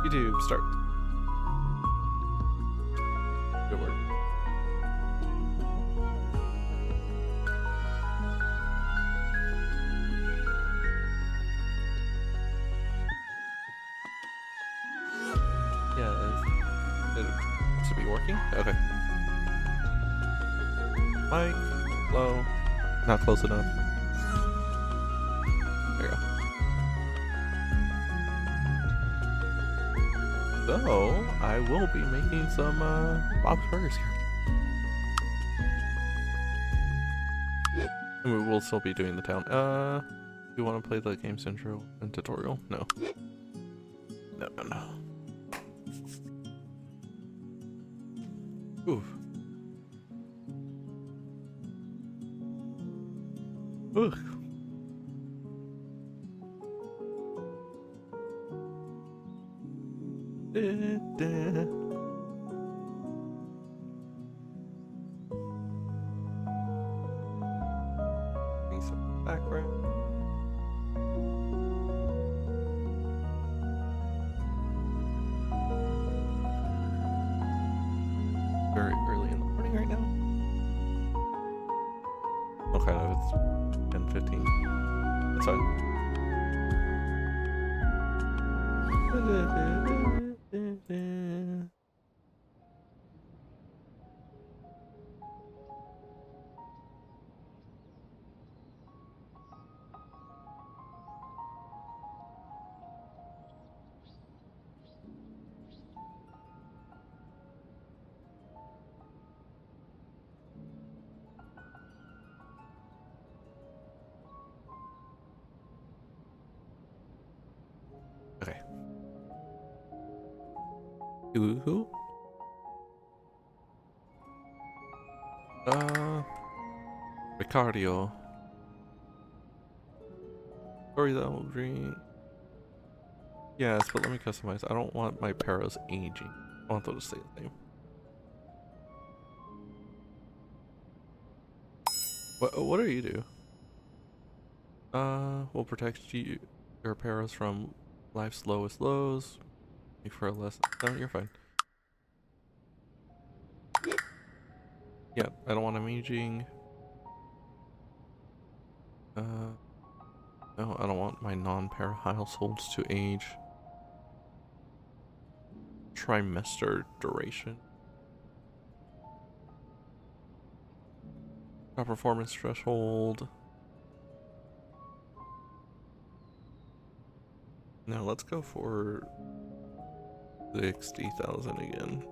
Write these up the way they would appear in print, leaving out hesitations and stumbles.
YouTube, start. Good work. Yeah, it should be working. Okay. Mic, low, not close enough. There you go. So, I will be making some Bob's Burgers here. And we will still be doing the town. Do you want to play the game's intro and tutorial? No. No. Oof. Ugh. Bring some background. Very early in the morning right now. Okay, no, it's 10:15. That's fine. Okay. Who? Ricardio. Sorry, that will drink. Yes, but let me customize. I don't want my paros aging. I want them to stay the same. What do you do? Will protect your paros from life's lowest lows. Make for a less. No, you're fine. Yeah, I don't want him aging. No, I don't want my non-para households to age. Trimester duration. Top performance threshold. Now let's go for 60,000 again.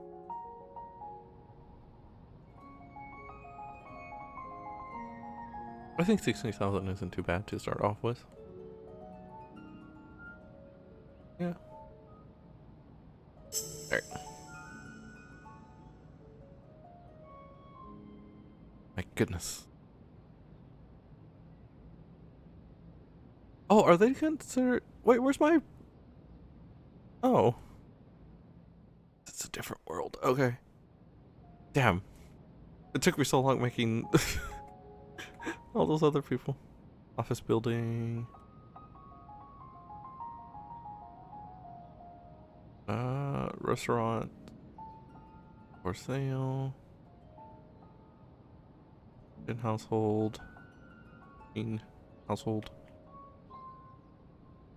I think 60,000 isn't too bad to start off with. Yeah. Alright. My goodness. Oh, are they considered... Wait, where's my... Oh. It's a different world. Okay. Damn. It took me so long making all those other people. Office building. Restaurant. For sale. In household. In household.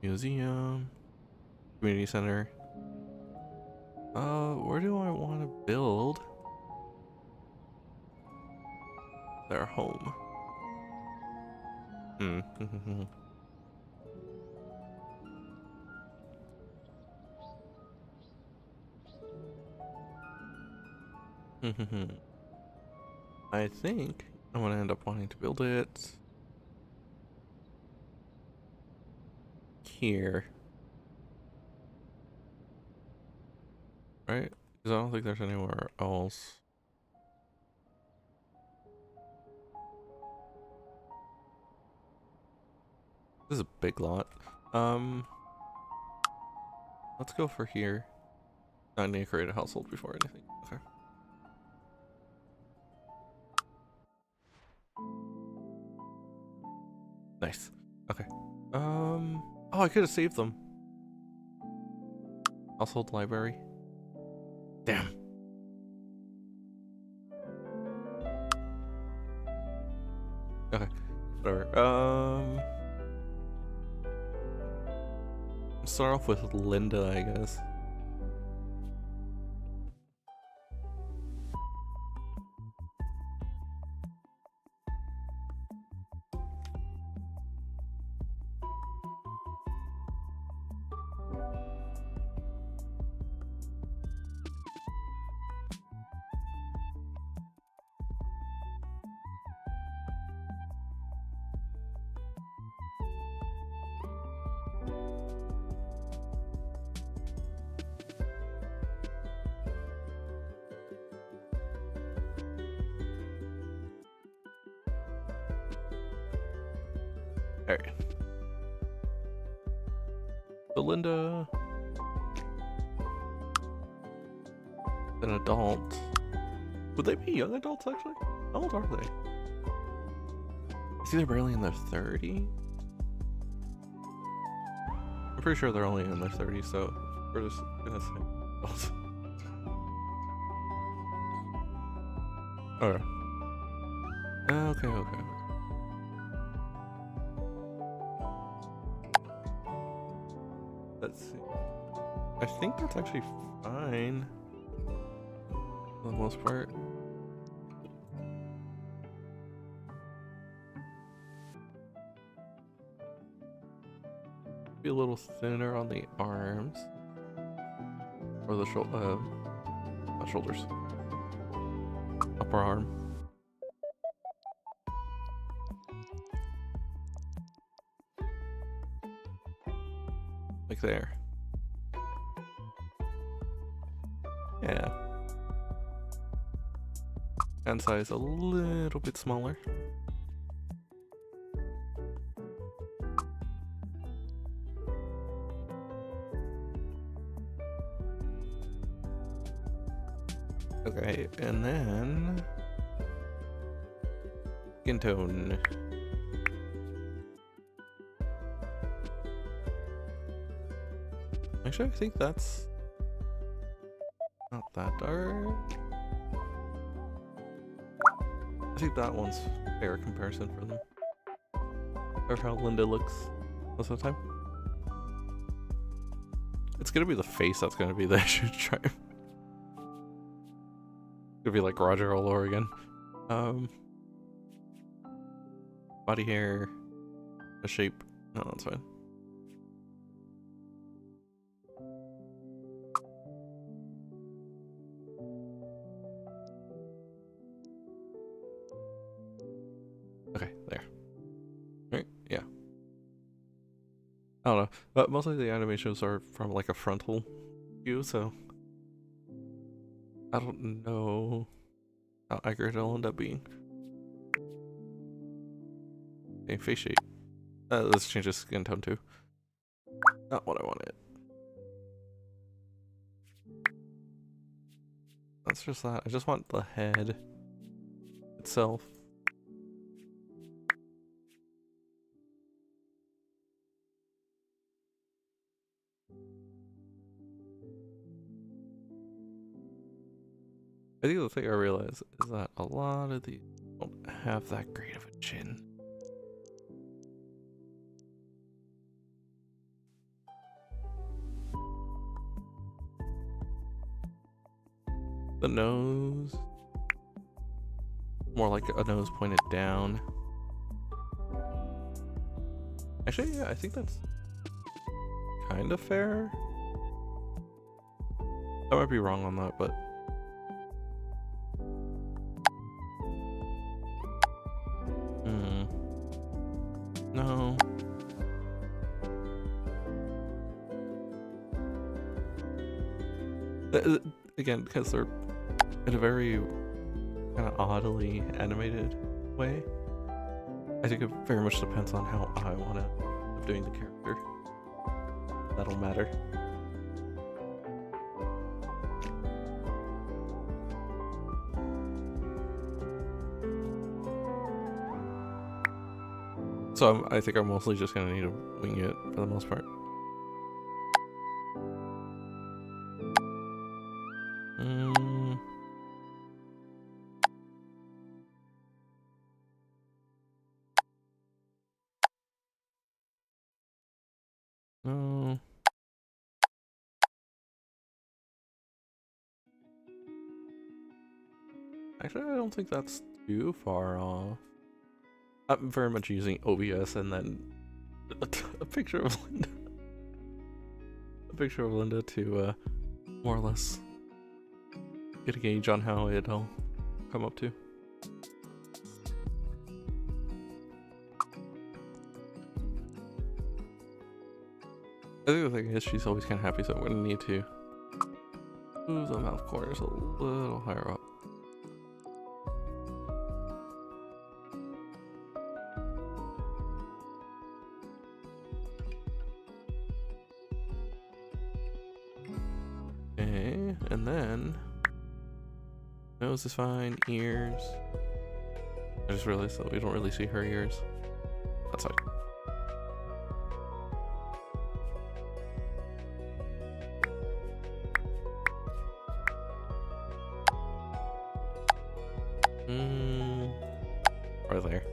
Museum. Community center. Where do I want to build their home? I think I'm gonna end up wanting to build it here. Right? Because I don't think there's anywhere else. This is a big lot. Let's go for here. I need to create a household before anything. Okay. Nice. Okay. Oh, I could have saved them. Household library. Damn. Okay, whatever. Start off with Linda, I guess. Alright. So Linda, an adult. Would they be young adults actually? How old are they? I see they're barely in their 30s. I'm pretty sure they're only in their 30s, so we're just gonna say adults. Alright. Okay. Let's see. I think that's actually fine for the most part. Be a little thinner on the arms or the not shoulders, upper arm. Like there. Yeah. Hand size a little bit smaller. Okay, and then skin tone. Actually, I think that's not that dark. I think that one's fair comparison for them. Or how Linda looks most of the time. It's gonna be the face that's gonna be the issue to try. It's gonna be like Roger all over again. Body hair, a shape. No, that's fine. Okay, there. Right? Yeah. I don't know, but mostly the animations are from like a frontal view, so I don't know how accurate it'll end up being. Okay, face shape. Let's change the skin tone too. Not what I wanted. That's just that. I just want the head itself. I think the thing I realize is that a lot of these don't have that great of a chin. The nose, more like a nose pointed down. Actually, yeah, I think that's kind of fair. I might be wrong on that, but no. Again, because they're in a very kind of oddly animated way. I think it very much depends on how I want to end up doing the character. That'll matter. So I think I'm mostly just gonna need to wing it for the most part. Actually, I don't think that's too far off. I'm very much using OBS and then a picture of Linda. A picture of Linda to more or less get a gauge on how it'll come up to. I think the thing is she's always kind of happy, so I'm going to need to move the mouth corners a little higher up. Okay, and then nose is fine, ears. I just realized that we don't really see her ears. That's fine. Right there.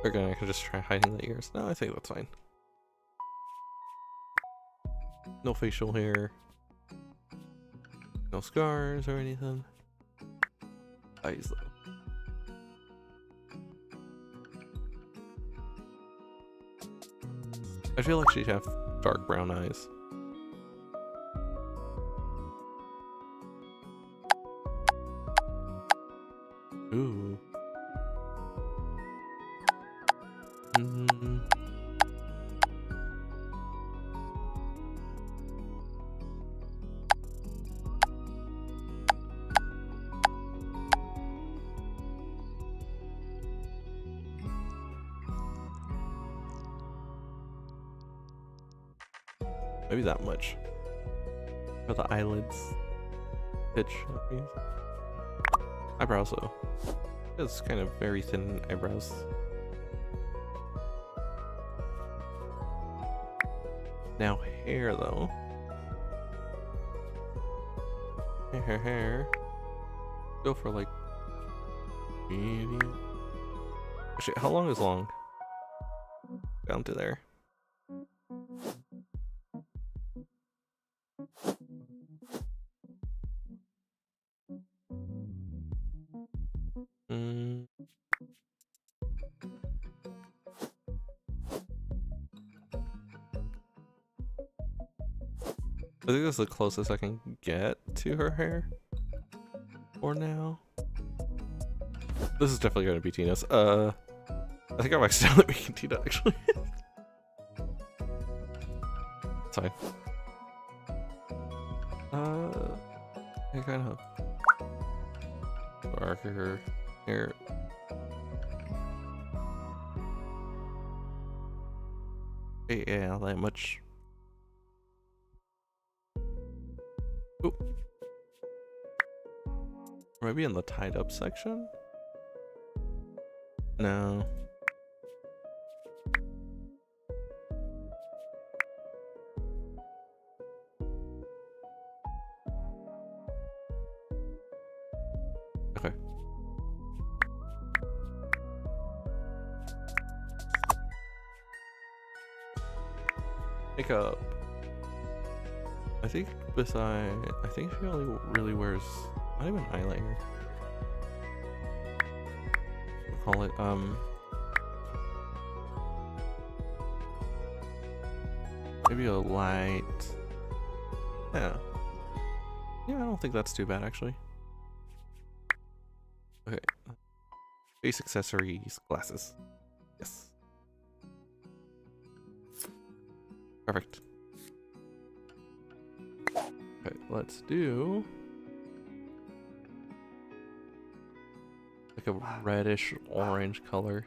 Okay, I could just try hiding the ears. No, I think that's fine. No facial hair. No scars or anything. Eyes though. I feel like she'd have dark brown eyes. Ooh. Maybe that much. For the eyelids. Pitch. Eyebrows though. It's kind of very thin eyebrows. Now hair though. Hair. Go for like maybe. Actually, how long is long? Down to there. I think that's the closest I can get to her hair for now. This is definitely going to be Tina's. I think I'm accidentally making Tina actually. It's fine. I kind of darker hair. Yeah, that much. Ooh. Maybe in the tied up section? No. Okay. Makeup. I think I think she only really wears not even eyeliner. We'll call it maybe a light. Yeah, I don't think that's too bad actually. Okay, face accessories, glasses. Yes, perfect. Okay, let's do like a reddish orange color.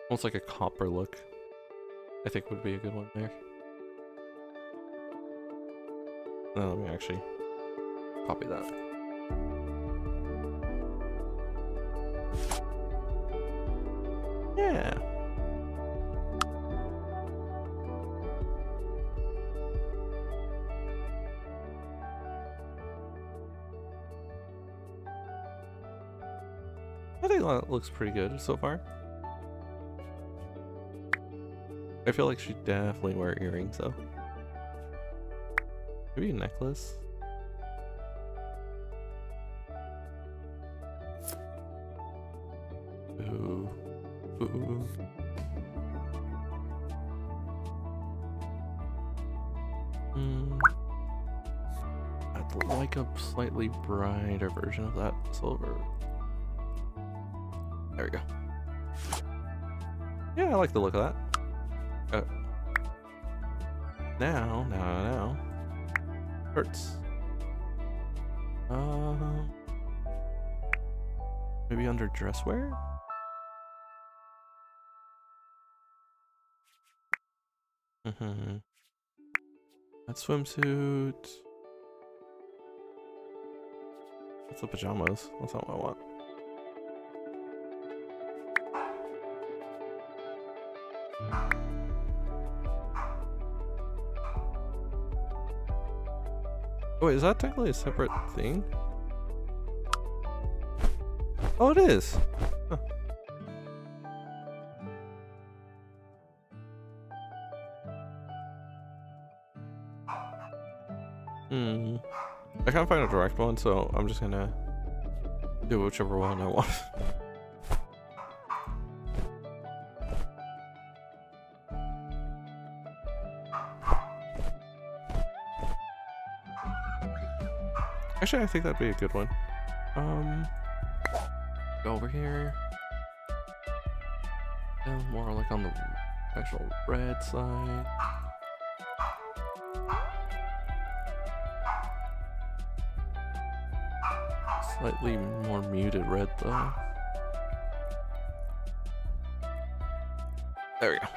Almost like a copper look, I think would be a good one there. Now let me actually copy that. Yeah. I think that looks pretty good so far. I feel like she'd definitely wear earrings though. Maybe a necklace. Ooh. Ooh. I'd like a slightly brighter version of that silver. There we go. Yeah, I like the look of that. Now. Hurts. Maybe under dress wear? That swimsuit. That's the pajamas. That's not what I want. Wait, is that technically a separate thing? Oh, it is. Huh. I can't find a direct one, so I'm just gonna do whichever one I want. Actually, I think that'd be a good one. Go over here. And more like on the actual red side. Slightly more muted red though. There we go.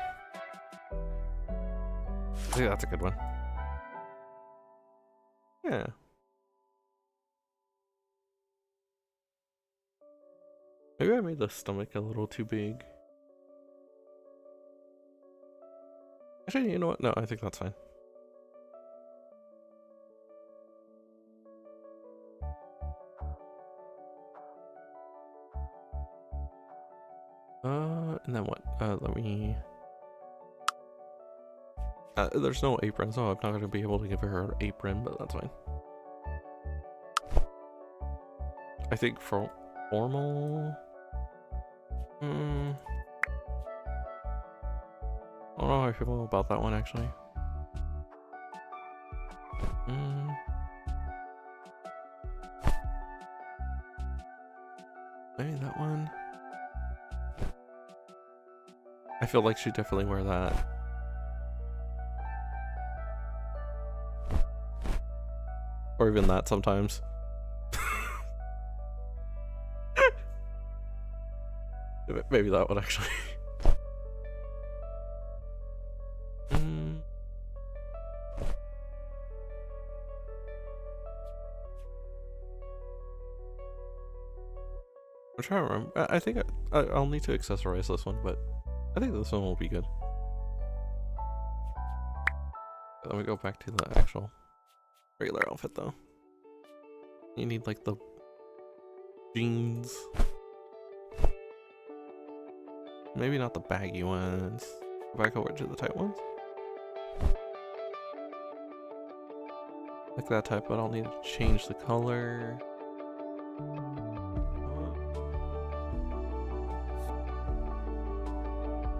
I think that's a good one. Yeah. Maybe I made the stomach a little too big. Actually, you know what? No, I think that's fine. And then what? Let me... there's no apron, so I'm not going to be able to give her an apron, but that's fine. I think for formal... I don't know how I feel about that one, actually. Maybe that one. I feel like she'd definitely wear that. Or even that sometimes. Maybe that one, actually. I'm trying to remember. I think I'll need to accessorize this one, but I think this one will be good. Let me go back to the actual regular outfit, though. You need, like, the jeans. Maybe not the baggy ones. Go back over to the tight ones. Like that type, but I'll need to change the color.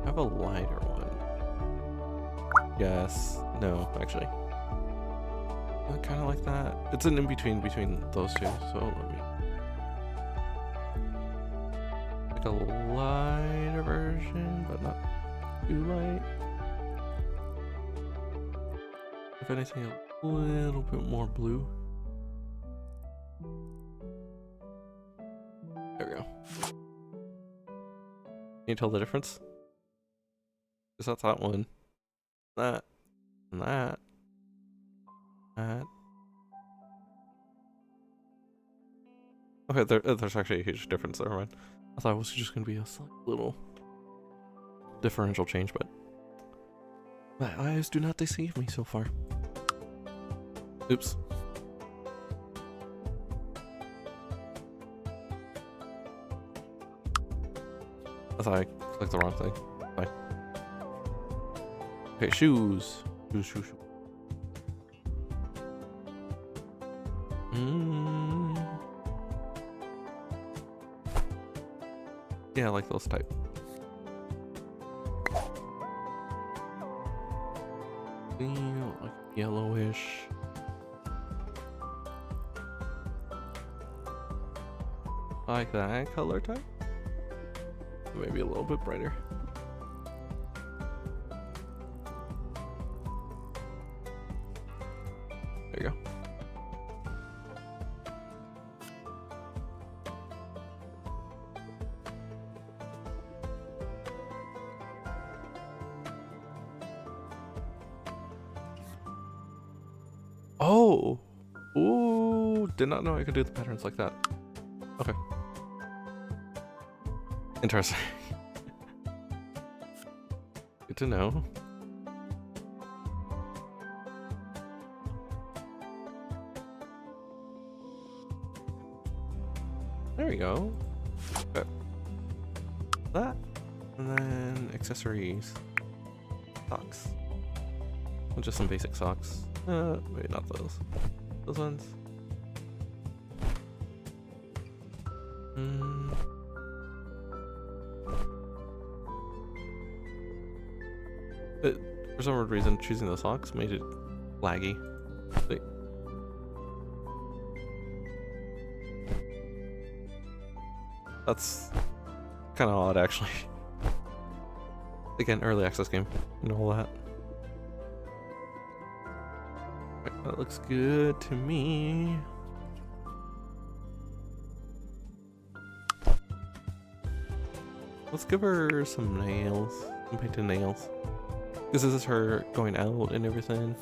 I have a lighter one. Yes. No, actually. Kind of like that. It's an in-between between those two, so let me... Like a lighter version, but not too light. If anything, a little bit more blue. There we go. Can you tell the difference? Is that one? That. And that. That. Okay, there's actually a huge difference there, man. I thought it was just gonna be a little differential change, but my eyes do not deceive me so far. Oops. I thought I clicked the wrong thing. Fine. Okay, shoes. Shoes. Yeah, I like those type. Like yellowish. I like that color type. Maybe a little bit brighter. There you go. Oh! Ooh! Did not know I could do the patterns like that. Okay. Interesting. Good to know. There we go. Okay. That. And then accessories. Socks. Just some basic socks. Wait, not those. Those ones. For some weird reason, choosing the socks made it laggy. Wait. That's kind of odd, actually. Again, early access game and all that. Right, that looks good to me. Let's give her some nails, some painted nails. Because this is her going out and everything.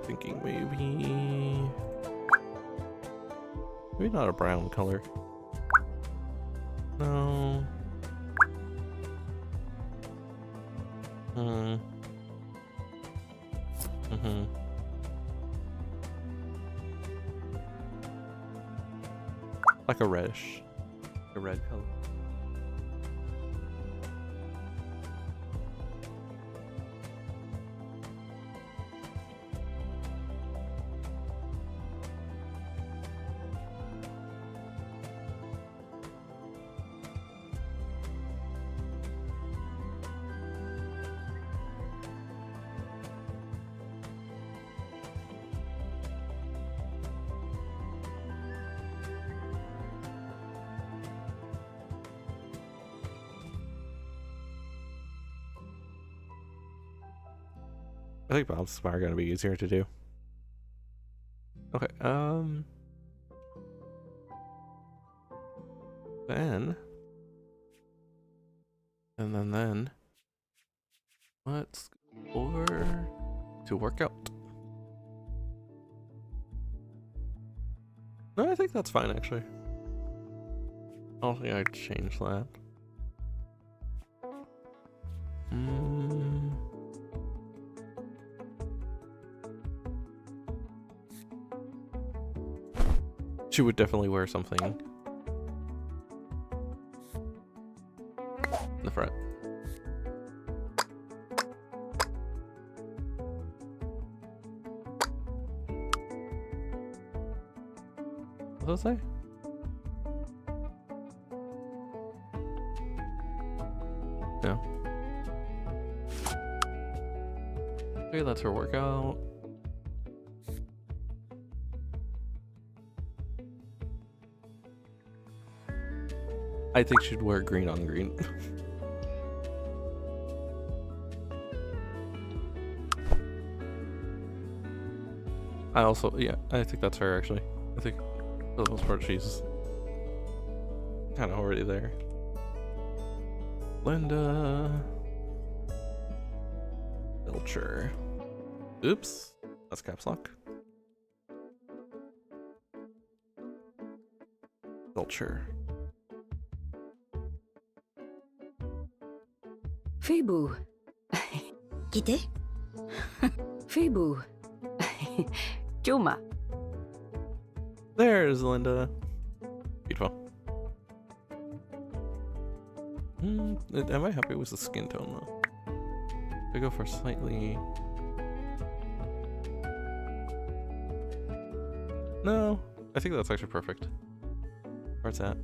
Thinking maybe not a brown color. No. Like a reddish, a red color. I think Bob's are gonna be easier to do. Okay, then let's go over to workout. No, I think that's fine actually. I don't think I'd change that. She would definitely wear something in the front. What does it say? No. Okay, that's her workout. I think she'd wear green on green. I also, yeah, I think that's her actually. I think for the most part she's kind of already there. Linda. Belcher. Oops, that's caps lock. Belcher. Febu. Gitu? Febu. Cuma. There's Linda. Beautiful. Am I happy with the skin tone though? I go for slightly. No, I think that's actually perfect. Where's that?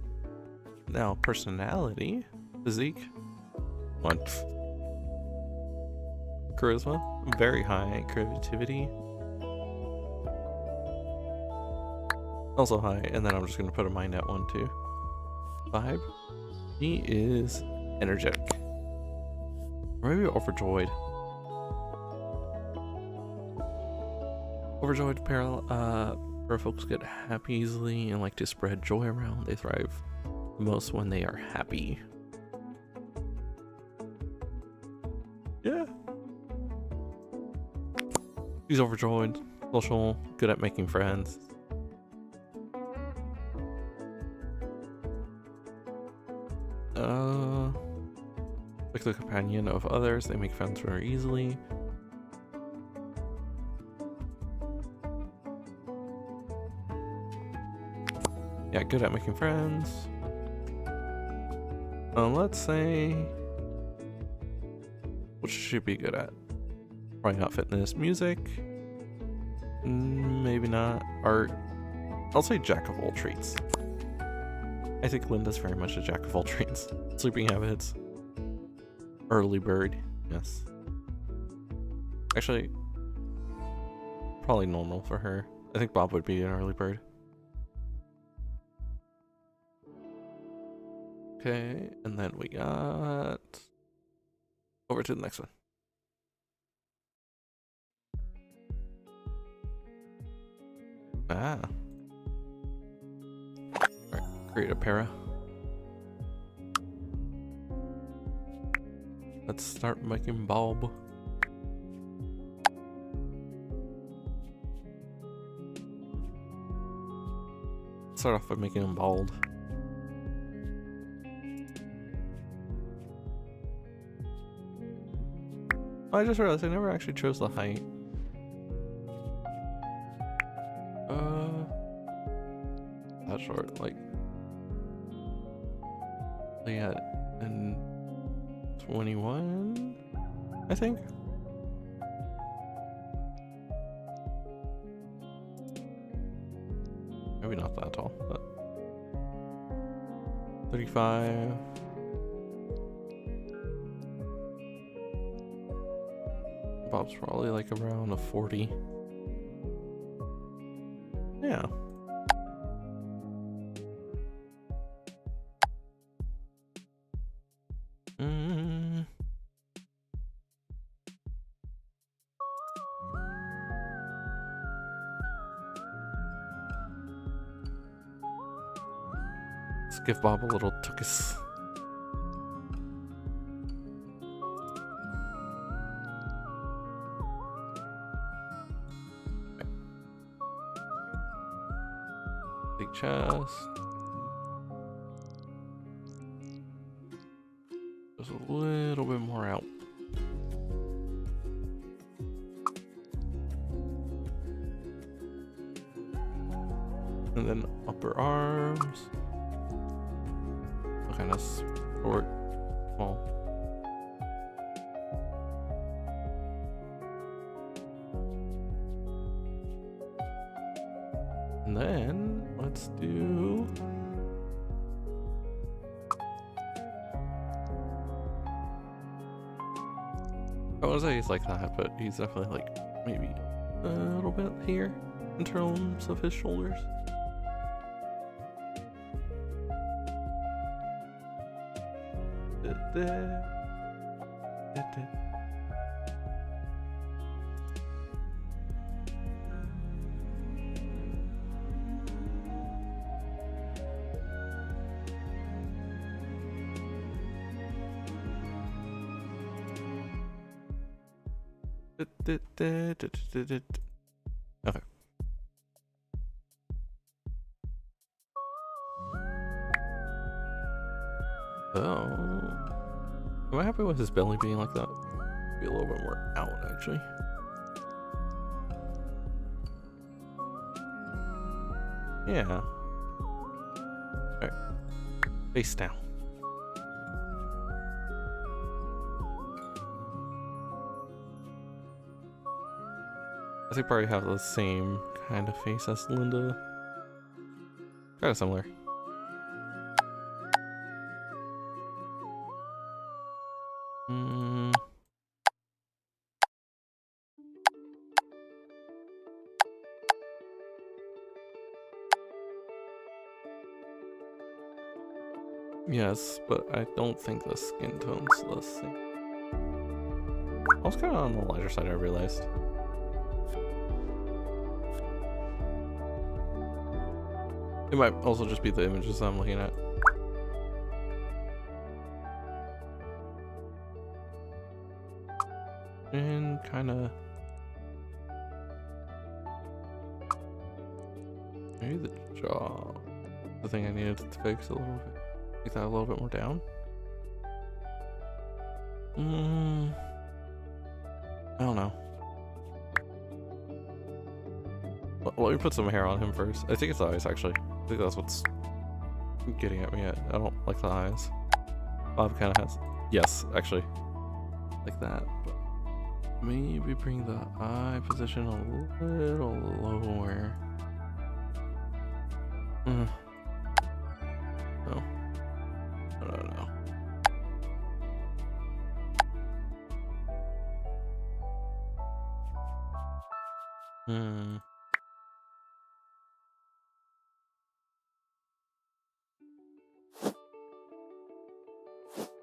Now, personality, physique, what? Charisma, very high. Creativity, also high. And then I'm just gonna put a mind at 1 too. Vibe, he is energetic. Or maybe overjoyed. Overjoyed para folks get happy easily and like to spread joy around. They thrive most when they are happy. Yeah. He's overjoyed, social, good at making friends. Like the companion of others, they make friends very easily. Yeah, good at making friends. Let's say, what should she be good at? Probably not fitness, music. Maybe not art. I'll say jack of all trades. I think Linda's very much a jack of all trades. Sleeping habits. Early bird. Yes. Actually, probably normal for her. I think Bob would be an early bird. Okay, and then we got over to the next one. Ah. Alright, create a para. Let's start making Bob. Start off by making him bald. I just realized I never actually chose the height. That short, like, yeah, and 21, I think. Maybe not that tall, but 35. Bob's probably like around a 40. Yeah. Let's give Bob a little tuchus. Big chest. Just a little bit more out. And then upper arms. Kind of short, small. And then let's do I would say he's like that, but he's definitely like maybe a little bit here in terms of his shoulders. Okay. Oh. Am I happy with his belly being like that? Be a little bit more out, actually. Yeah. Alright. Face down. I think probably have the same kind of face as Linda. Kind of similar. Yes, but I don't think the skin tone's the same. I was kind of on the lighter side, I realized. It might also just be the images I'm looking at. And kind of... maybe the jaw. The thing I needed to fix a little bit. Make that a little bit more down. I don't know. Let me put some hair on him first. I think it's the eyes, actually. I think that's what's getting at me. I don't like the eyes. Bob kind of has... yes, actually. Like that. But maybe bring the eye position a little lower. No. I don't know.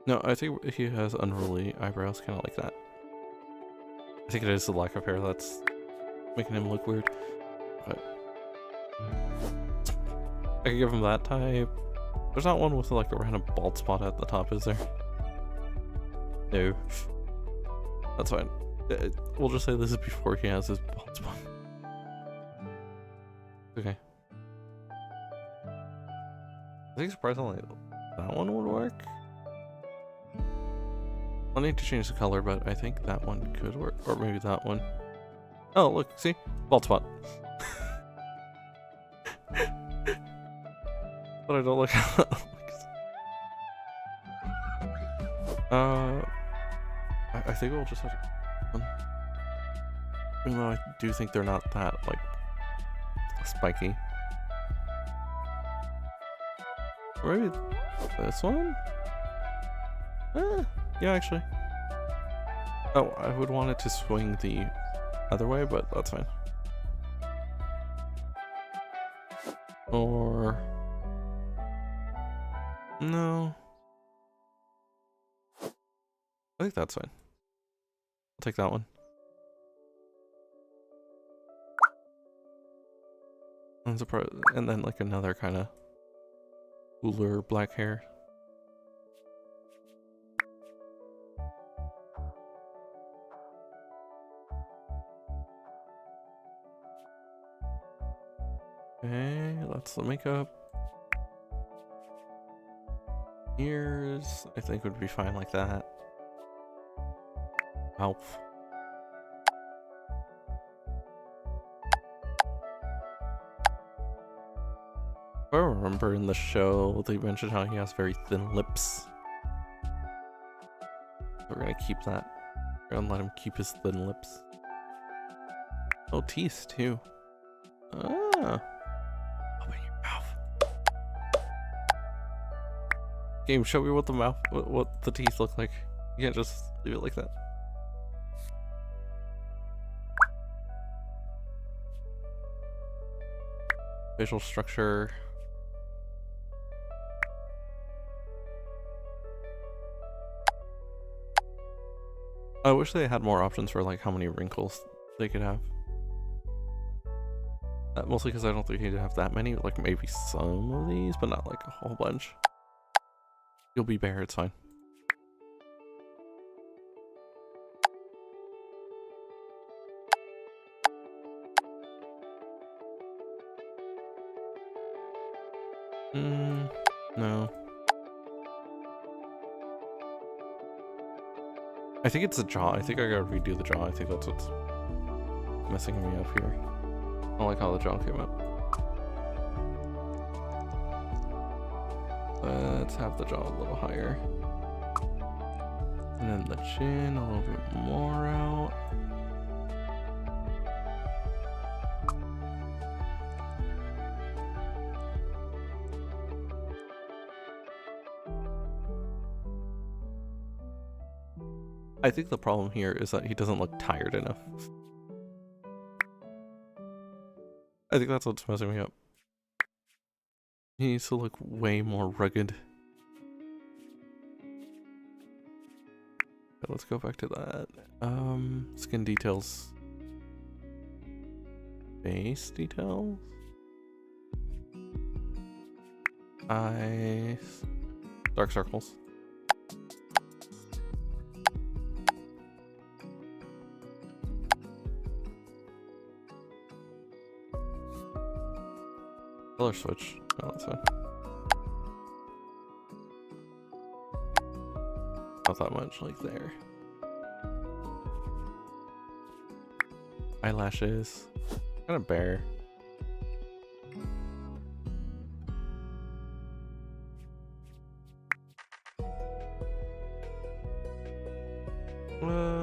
No, I think he has unruly eyebrows, kind of like that. I think it is the lack of hair that's making him look weird. But I could give him that type. There's not one with like a random bald spot at the top, is there? No. That's fine. We'll just say this is before he has his bald spot. Okay. I think surprisingly that one would work. I'll need to change the color, but I think that one could work. Or maybe that one. Oh, look, see? Bald spot. But I don't like how that looks. I think we'll just have one. Even though I do think they're not that, like, spiky. Or maybe this one? Yeah, actually. Oh, I would want it to swing the other way, but that's fine. Or... no. I think that's fine. I'll take that one. And then like another kind of cooler black hair. Okay, that's the makeup. Ears, I think would be fine like that. Mouth. I remember in the show they mentioned how he has very thin lips. We're gonna keep that. We're gonna let him keep his thin lips. Oh, teeth too. Ah. Open your mouth. Game, show me what the mouth, what the teeth look like. You can't just leave it like that. Facial structure. I wish they had more options for like how many wrinkles they could have. Mostly because I don't think he'd have that many. Like maybe some of these, but not like a whole bunch. You'll be bare, it's fine. No. I think it's the jaw. I think I gotta redo the jaw. I think that's what's messing me up here. I don't like how the jaw came up. Let's have the jaw a little higher. And then the chin a little bit more out. I think the problem here is that he doesn't look tired enough. I think that's what's messing me up. He needs to look way more rugged. Okay, let's go back to that. Skin details. Face details. Eyes. Dark circles. Color switch. Oh, that's fine. Not that much, like there. Eyelashes. Kind of bare.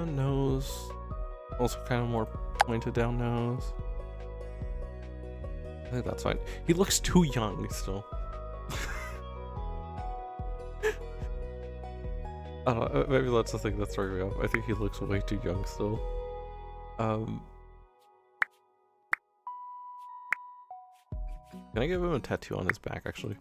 Nose. Also kind of more pointed down nose. I think that's fine. He looks too young still. I don't know, maybe that's the thing that's throwing me off. I think he looks way too young still. Can I give him a tattoo on his back actually?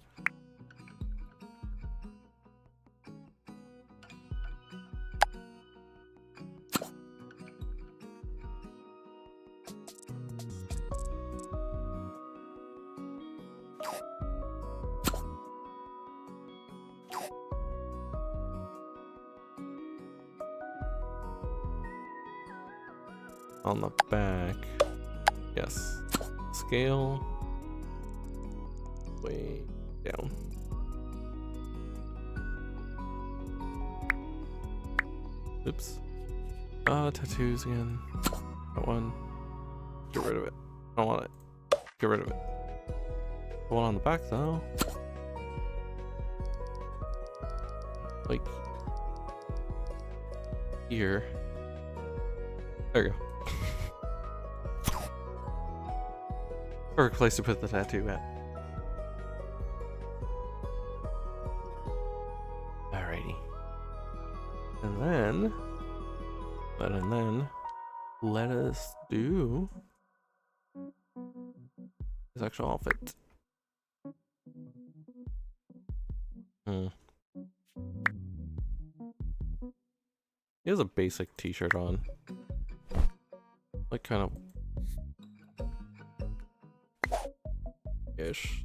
On the back. Yes. Scale. Way down. Oops. Tattoos again. That one. Get rid of it. I don't want it. Get rid of it. The one on the back though. Like here. There you go. Perfect place to put the tattoo at. Alrighty. And then let us do his actual outfit. He has a basic t-shirt on. Like kind of ish.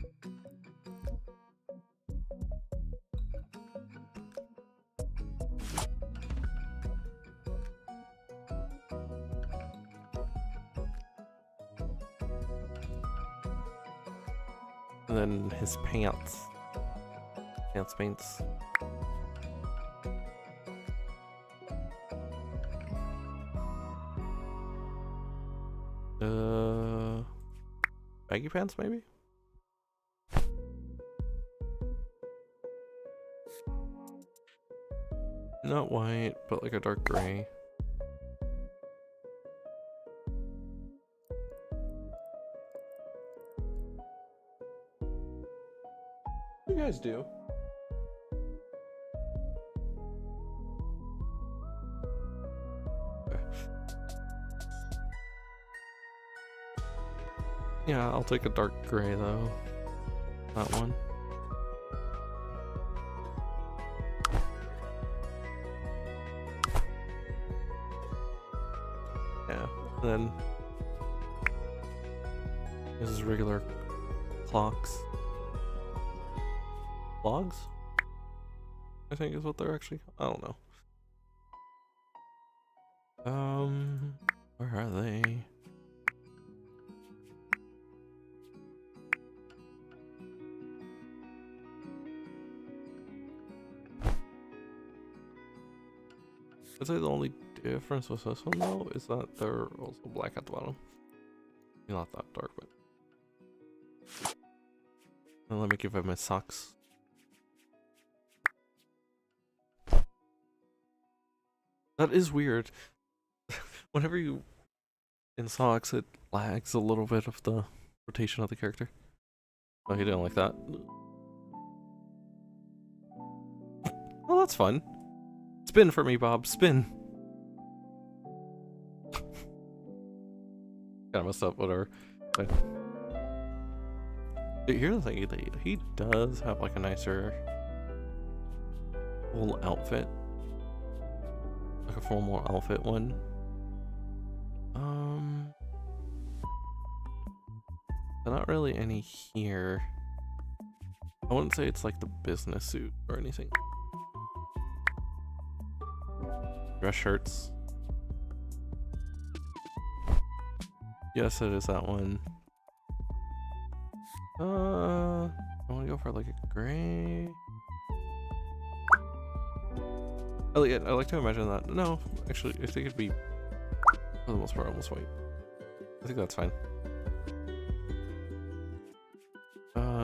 And then his pants. Pants. Baggy pants maybe? Not white, but like a dark gray. What do you guys do? Yeah, I'll take a dark gray though. That one. Yeah, and then this is regular clocks. Logs? I think is what they're actually. I don't know. Where are they? I'd say the only difference with this one though is that they're also black at the bottom. Not that dark, but. And let me give him his socks. That is weird. Whenever you in socks, it lags a little bit of the rotation of the character. Oh, he didn't like that. Well, that's fun. Spin for me, Bob. Spin. of messed up, whatever. But here's the thing, he does have like a nicer full outfit. Like a formal outfit one. There's not really any here. I wouldn't say it's like the business suit or anything. Dress shirts. Yes, it is that one. I want to go for like a gray. I like to imagine that. No, actually, I think it'd be for the most part almost white. I think that's fine.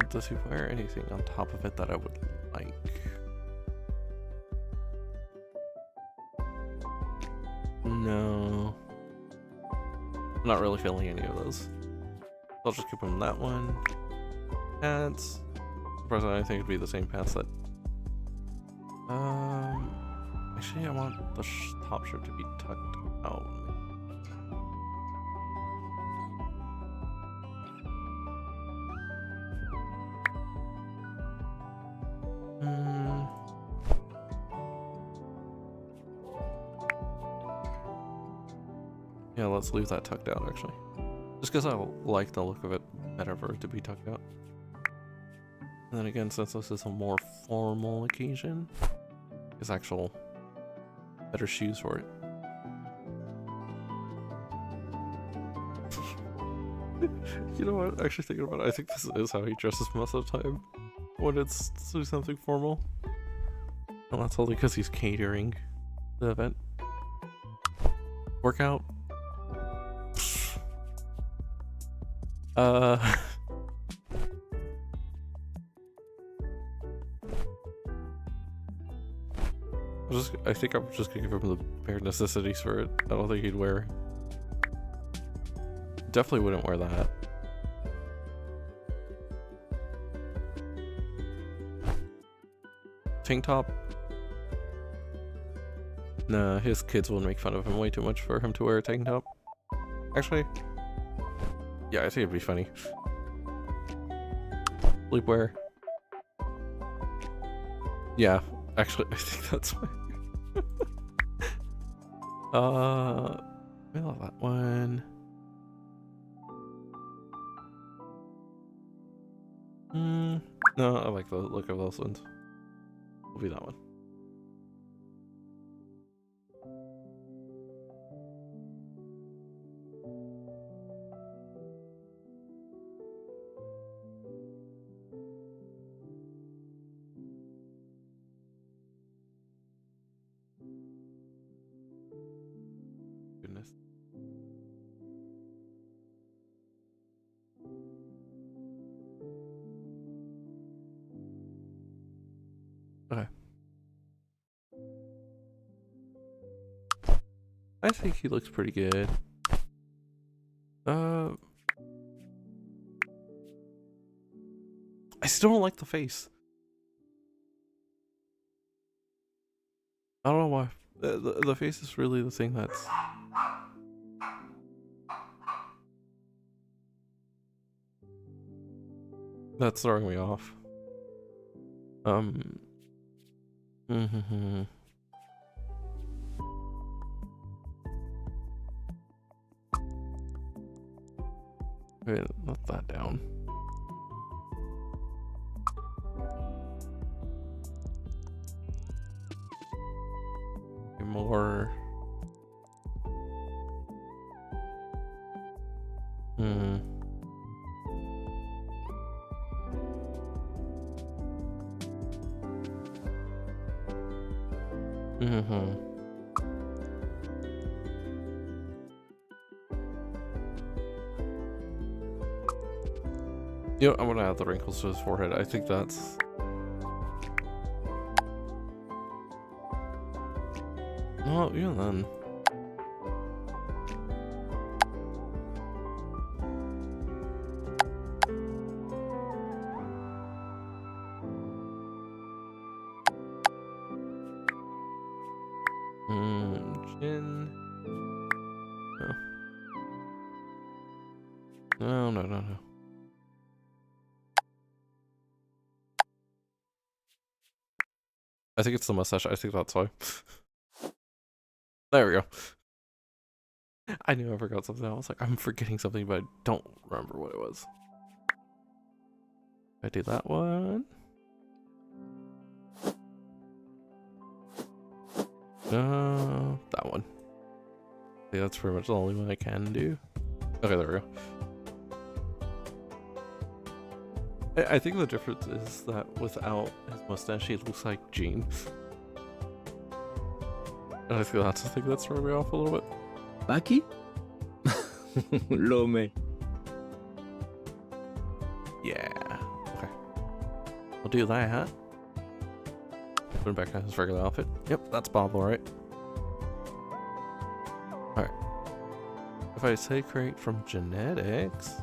Does he wear anything on top of it that I would like? No. I'm not really feeling any of those. I'll just keep him that one. Pants. Surprisingly, I think it'd be the same pants that. Actually, I want the top shirt to be tucked out. Yeah, let's leave that tucked out actually. Just because I like the look of it better for it to be tucked out. And then again, since this is a more formal occasion, there's actual better shoes for it. You know what? Actually thinking about it, I think this is how he dresses most of the time when it's something formal. And that's only because he's catering the event. Workout. I think I'm just gonna give him the bare necessities for it. I don't think he'd wear. Definitely wouldn't wear that. Tank top. Nah, his kids will make fun of him way too much for him to wear a tank top. Actually, yeah, I think it'd be funny. Sleepwear. Yeah, actually, I think that's fine. I love that one. No, I like the look of those ones. Will be that one. Goodness. Okay. I think he looks pretty good. I still don't like the face. I don't know why. The face is really the thing that's throwing me off. Wait, let that down. More. You know, I'm gonna add the wrinkles to his forehead. I think that's. Oh, even then. Chin. No. No, no, no, no. I think it's the mustache. I think that's why. There we go. I knew I forgot something. I was like, I'm forgetting something, but I don't remember what it was. I do that one. That one. Yeah, that's pretty much the only one I can do. Okay, there we go. I think the difference is that without his mustache, he looks like Gene. And I think that's the thing that's throwing me off a little bit. Baki? Lome. Yeah. Okay. I'll do that. Put him back on his regular outfit. Yep, that's Bob, alright. Alright. If I say create from genetics.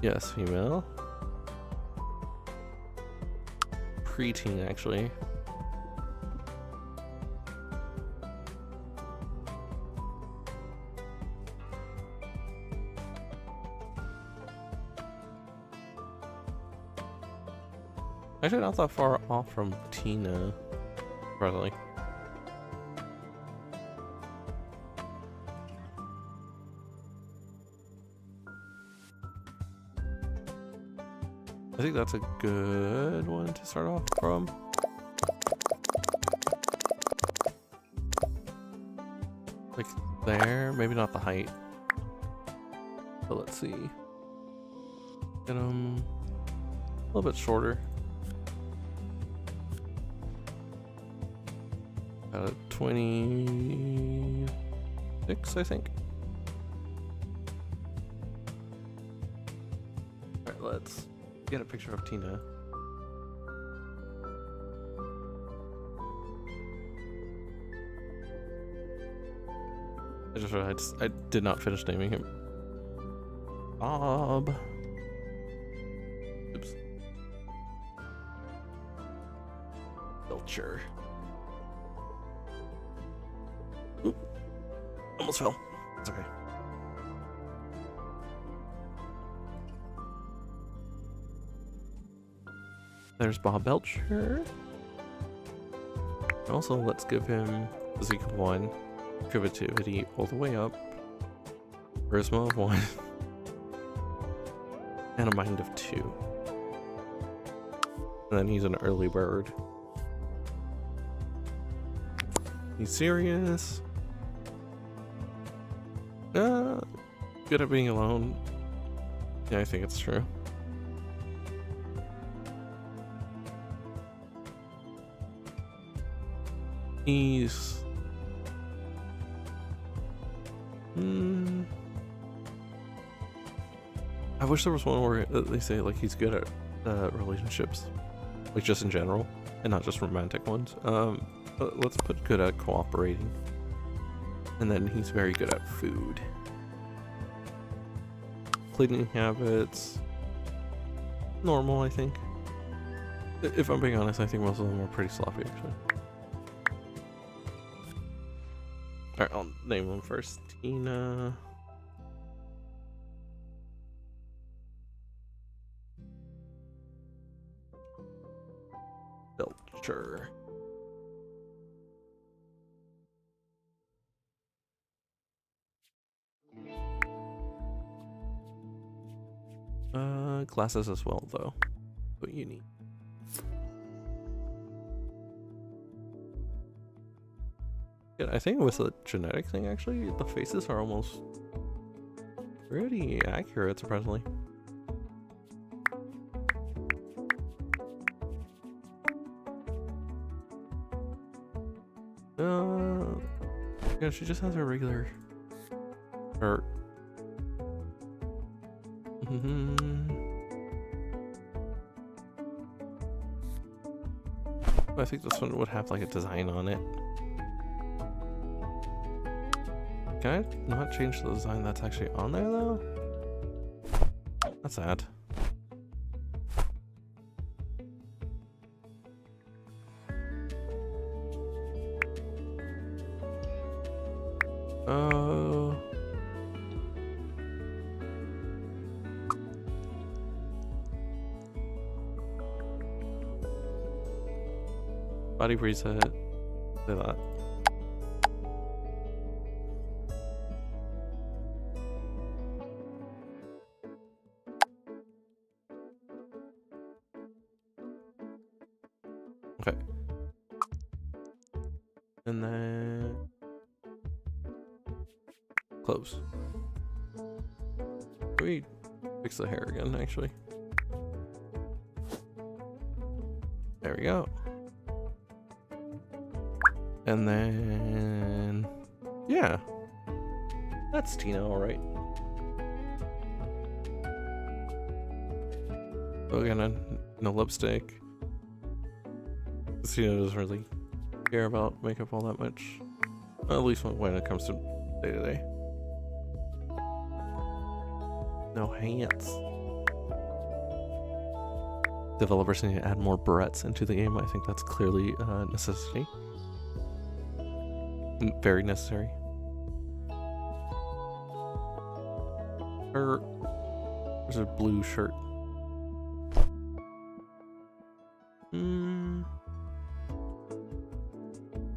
Yes, female. Preteen, actually. Actually, not that far off from Tina, surprisingly. I think that's a good one to start off from. Like there, maybe not the height. But let's see. Get him a little bit shorter. 26, I think. Alright, let's get a picture of Tina. I just realized I did not finish naming him. Bob. Oops. Belcher. Oop. Almost fell. It's okay. There's Bob Belcher. Also, let's give him physique of 1, creativity all the way up, charisma of 1, and a mind of 2. And then he's an early bird. He's serious. Good at being alone. Yeah, I think it's true. He's... I wish there was one where they say like he's good at relationships, like just in general, and not just romantic ones. But let's put good at cooperating, and then he's very good at food. Cleaning habits, normal, I think. If I'm being honest, I think most of them are pretty sloppy, actually. Alright, I'll name them first. Tina. Belcher. Glasses as well, though. What you need. Yeah, I think with the genetic thing, actually, the faces are almost pretty accurate, surprisingly. Yeah, she just has a regular... Or... I think this one would have like a design on it. Can I not change the design that's actually on there though? That's sad. Body reset. Say that. Okay. And then close. Can we fix the hair again, actually? There we go. And then, yeah, that's Tina, all right. So again, no lipstick. Tina doesn't really care about makeup all that much, at least when it comes to day to day. No hands. Developers need to add more barrettes into the game. I think that's clearly a necessity. Very necessary. There's a blue shirt.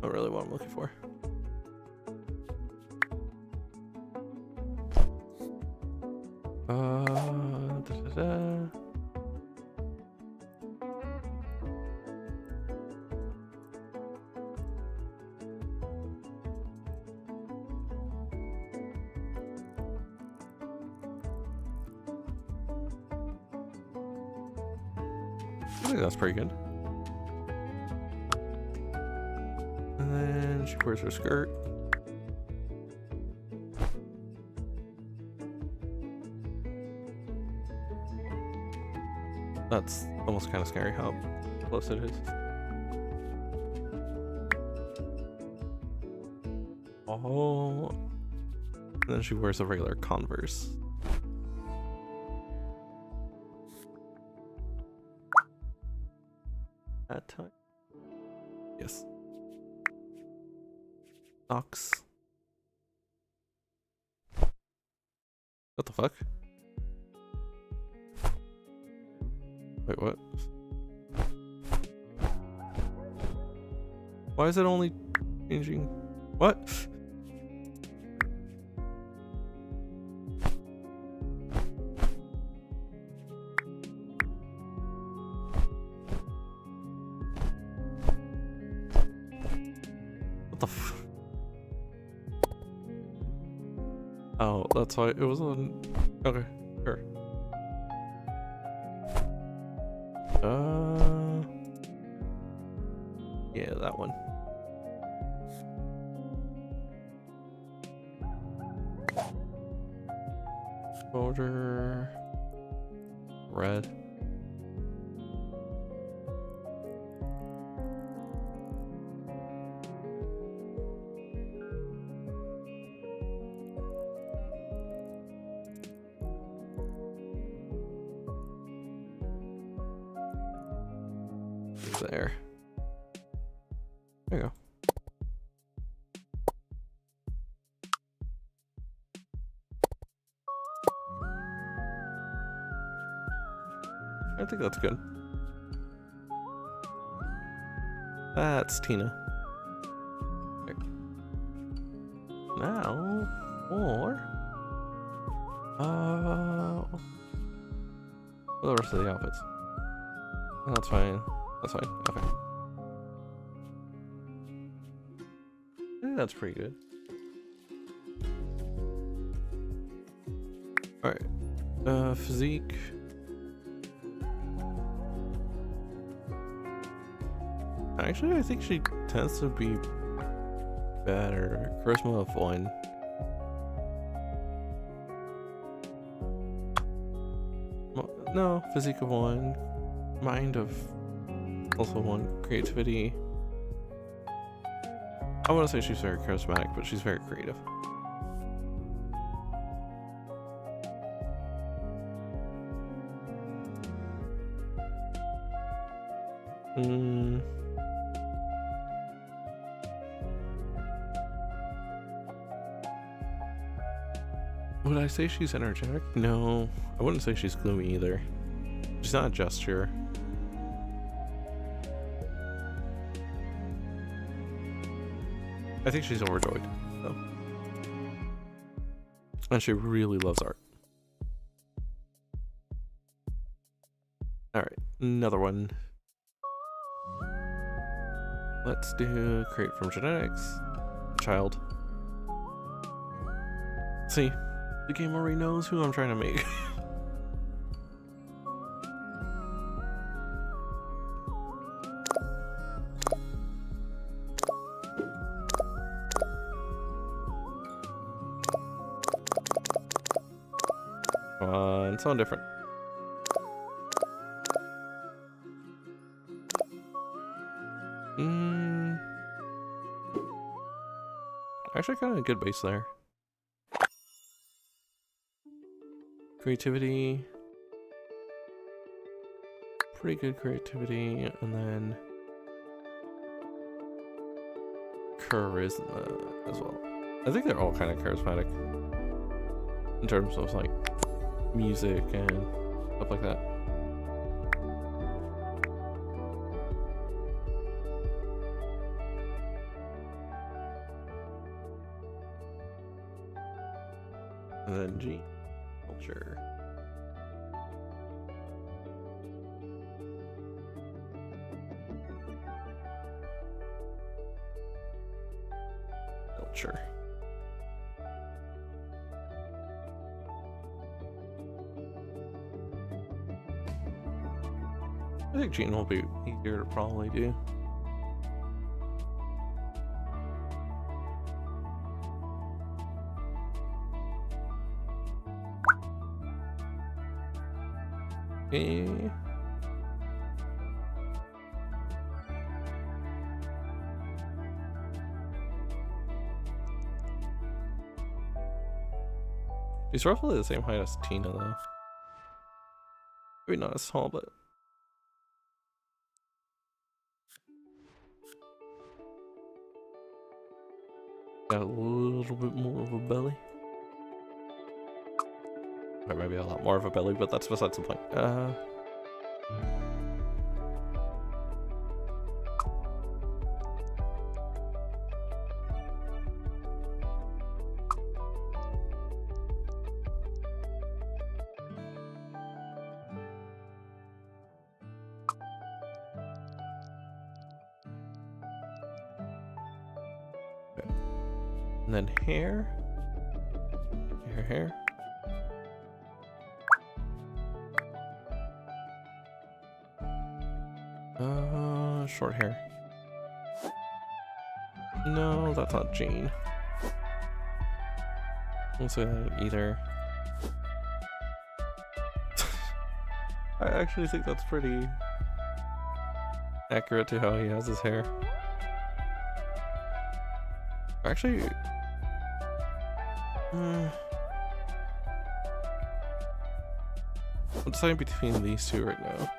Not really what I'm looking for. I think that's pretty good. And then she wears her skirt. That's almost kind of scary how close it is. Oh. And then she wears a regular Converse. That time. Yes. Socks. What the fuck? Wait, what? Why is it only changing? What? What the f- Oh, that's why it was on. Okay, sure. Yeah, that one. Border. Red. There. There you go. I think that's good. That's Tina. There. Now for the rest of the outfits. That's fine. That's fine. Okay. I think that's pretty good. Alright. Physique. Actually, I think she tends to be better. Charisma of 1. No, physique of 1. Mind of also 1. Creativity. I want to say she's very charismatic, but she's very creative. Would I say she's energetic? No, I wouldn't say she's gloomy either. She's not a gesture. I think she's overjoyed, though. And she really loves art. Alright, another one. Let's do create from genetics. Child. See, the game already knows who I'm trying to make. Come on, someone different. Actually, kind of a good base there. Creativity. Pretty good creativity, and then charisma as well. I think they're all kind of charismatic in terms of like music and stuff like that. And then G, culture. Culture. I think Gene will be easier to probably do. Okay. He's roughly the same height as Tina, though. Maybe not as tall, but got a little bit more of a belly. Or maybe a lot more of a belly, but that's besides the point. Okay. And then hair. Hair. Short hair. No, that's not Jane. I don't say that either. I actually think that's pretty accurate to how he has his hair. Actually, I'm deciding between these two right now.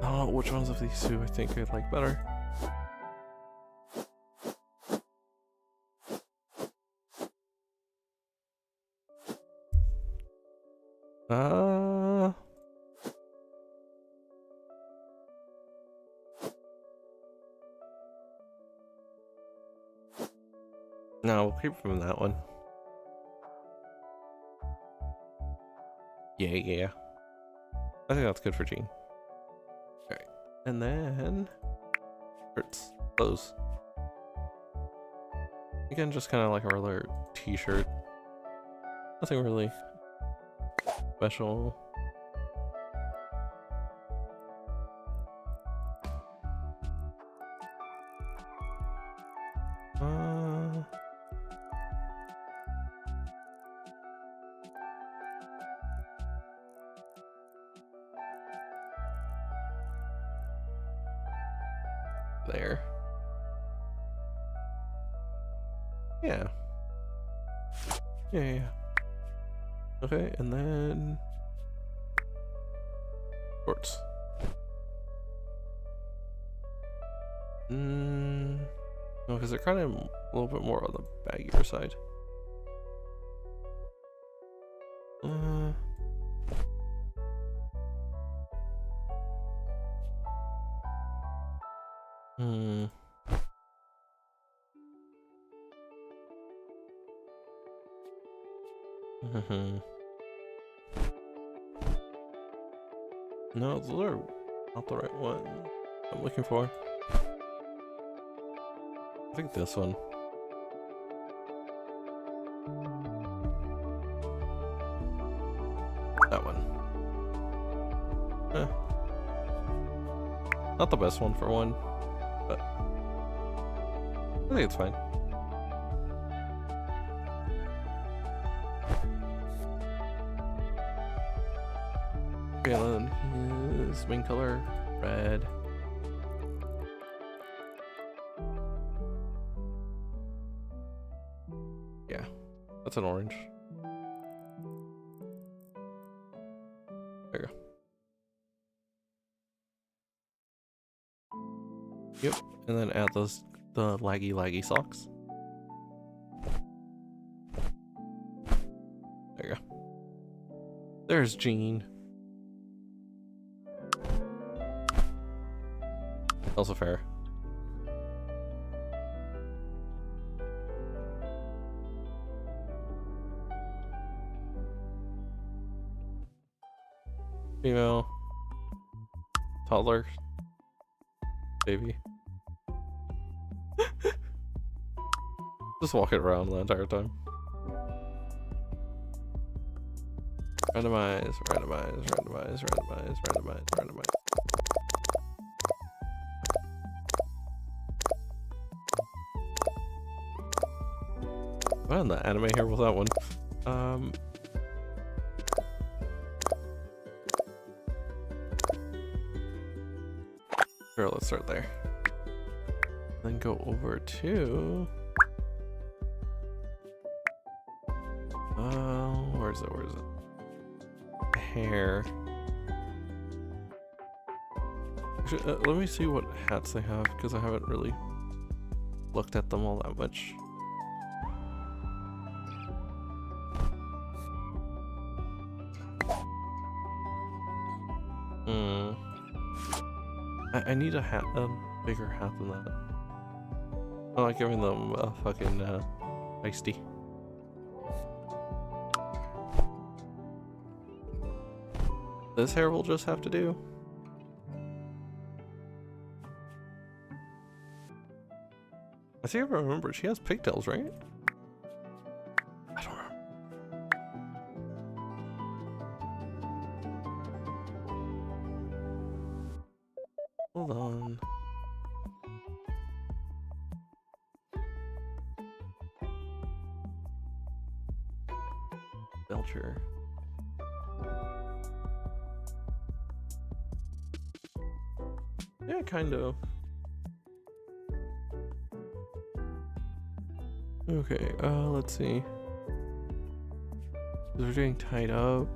Oh, which ones of these two I think I'd like better? No, we'll keep from that one. Yeah. I think that's good for Gene. Alright. And then shirts. Clothes. Again, just kind of like a regular t-shirt. Nothing really special. There. Yeah. Yeah. Okay, and then shorts. No, because they're kind of a little bit more on the baggier side. Mm-hmm. No, those are not the right one I'm looking for. I think this one. That one. Not the best one for one, but I think it's fine. Feeling his main color, red. Yeah, that's an orange. There you go. Yep, and then add the laggy socks. There you go. There's Jean. Also fair. Female. Toddler. Baby. Just walking around the entire time. Randomize, randomize, randomize, randomize, randomize, randomize. Wow, the anime here with that one. Sure, let's start there. Then go over to where is it? Hair. Actually, let me see what hats they have, because I haven't really looked at them all that much. I need a hat, a bigger hat than that. I'm not giving them a fucking iced tea. This hair will just have to do. I think I remember she has pigtails, right? I don't remember. Hold on. Belcher. Yeah, kind of. Okay, let's see. We're getting tied up.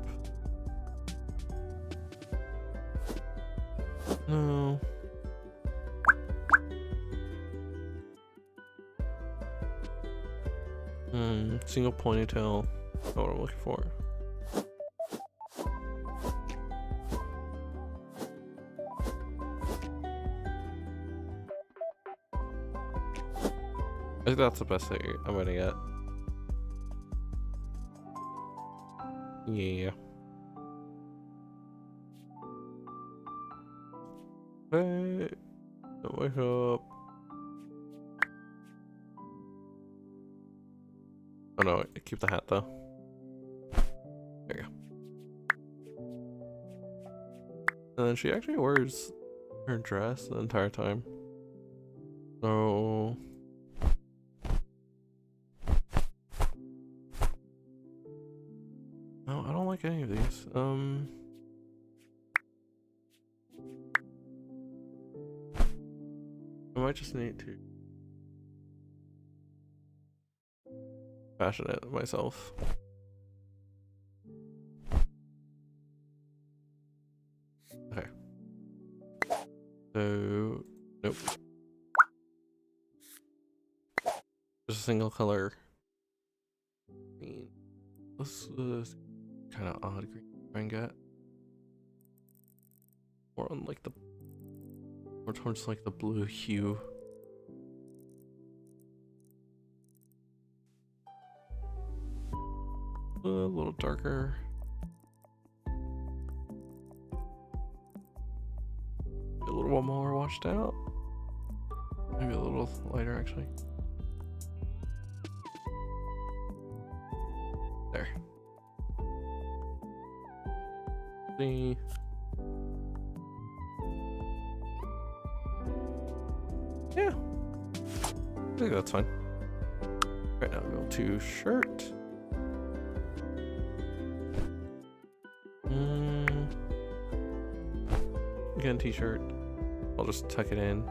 No. Single ponytail. That's what I'm looking for. I think that's the best thing I'm gonna get. Yeah. Hey, don't wake up. Oh no, keep the hat though. There you go. And then she actually wears her dress the entire time. So no, I don't like any of these. I might just need to fashion it myself. Okay. So, nope. Just a single color. Green. This is kind of odd green to try and get. More on like the, more towards like the blue hue. A little darker. A little more washed out. Maybe a little lighter, actually. There. See. Yeah. I think that's fine. Right now, go to shirt. Again, t-shirt. I'll just tuck it in.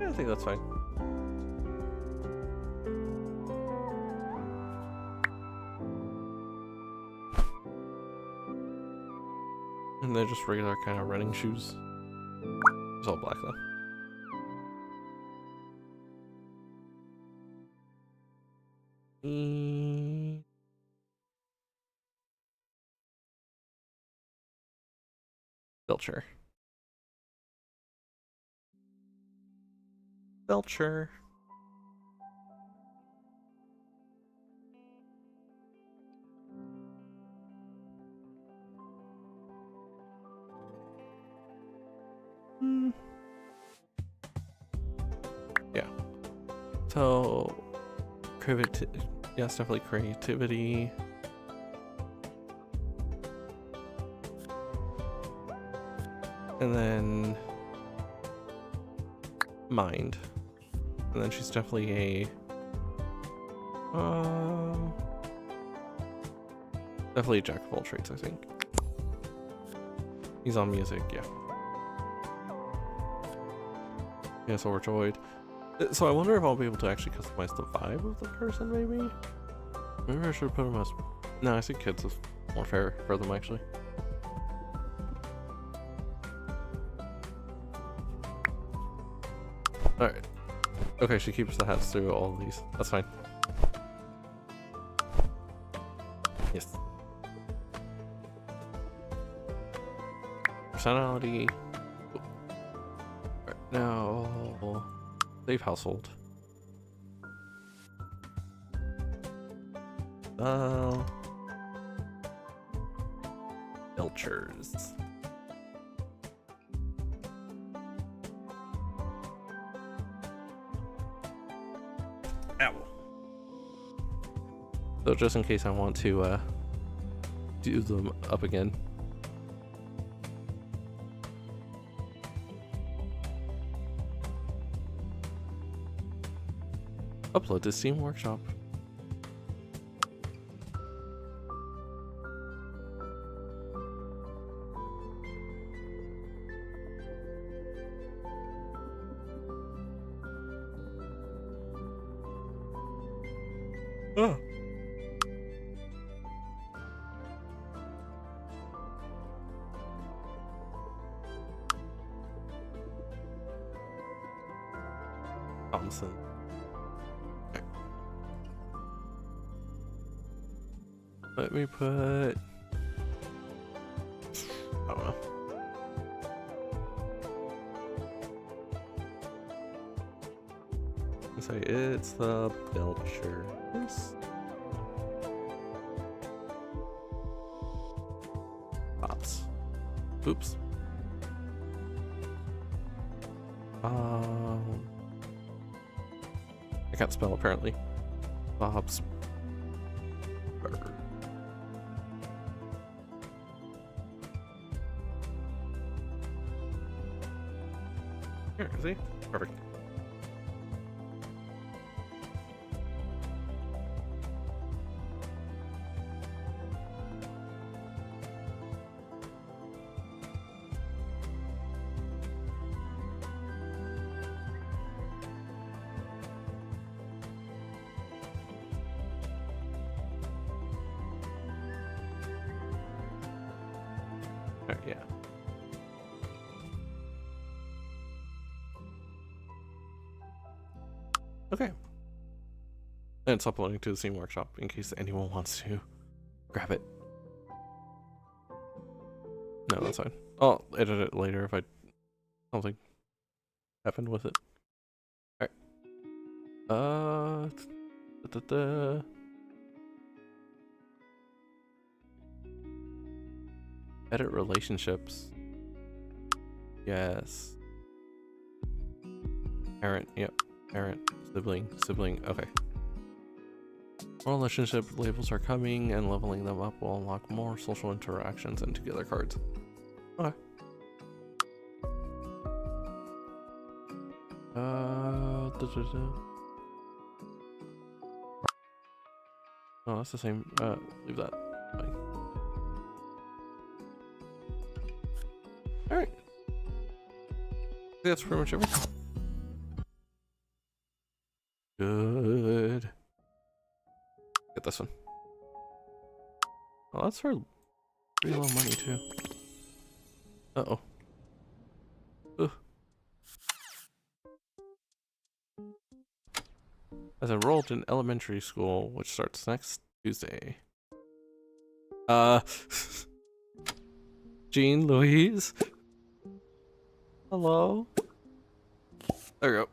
Yeah, I think that's fine. And they're just regular kind of running shoes. It's all black though. Belcher. Belcher. Yeah. So, yeah, it's definitely creativity. And then mind. And then she's definitely definitely a jack of all trades, I think. He's on music, yeah. Yes, overjoyed. So I wonder if I'll be able to actually customize the vibe of the person, maybe? Maybe I should put him as... No, I think kids is more fair for them, actually. Alright. Okay, she keeps the hats through all of these. That's fine. Yes. Personality. Right, now... Save household. Belchers. Ow. So just in case I want to do them up again. Upload to Steam Workshop. Oh. Thompson. Let me put... I don't know. Say it's the Belchers. Pops. Oops. I can't spell apparently. Bob's Burger. Here, see? Perfect. Yeah. Okay. And it's uploading to the Steam Workshop in case anyone wants to grab it. No, that's fine. I'll edit it later if I Something happened with it. Alright. Edit relationships. Yes. Parent, yep. Parent, sibling, okay. Relationship labels are coming, and leveling them up will unlock more social interactions and together cards. Okay. Oh, that's the same. Leave that. Fine. Alright. That's pretty much everything. Good. Get this one. Oh, that's for pretty low money too. Uh-oh. Ugh. As enrolled in elementary school, which starts next Tuesday. Jean Louise? Hello? There we go.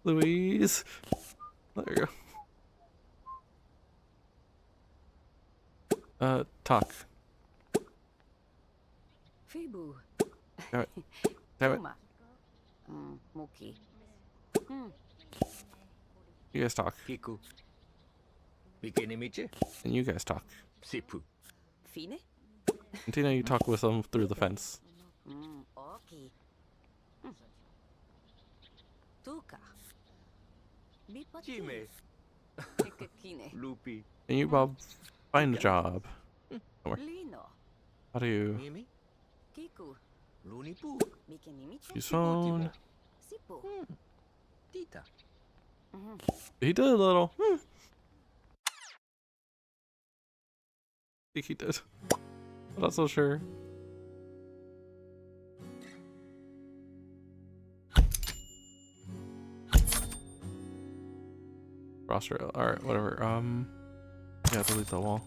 Louise? There you go. Talk. Febu. Damn it. Damn it. Toma. Moki. You guys talk. Kiku. Bikinimiche? And you guys talk. Sipu. Fine? And Tina, you talk with them through the fence. Okay. Tuka. Jime. Kine. Lupi. And you, Bob, find a job. Lino. How do you Mimi. Kiku. Lunipu. Bikinimiche. use phone? Sipo. Tita. He did a little. I think he did. I'm not so sure. Roster. Alright, whatever. Yeah, delete the wall.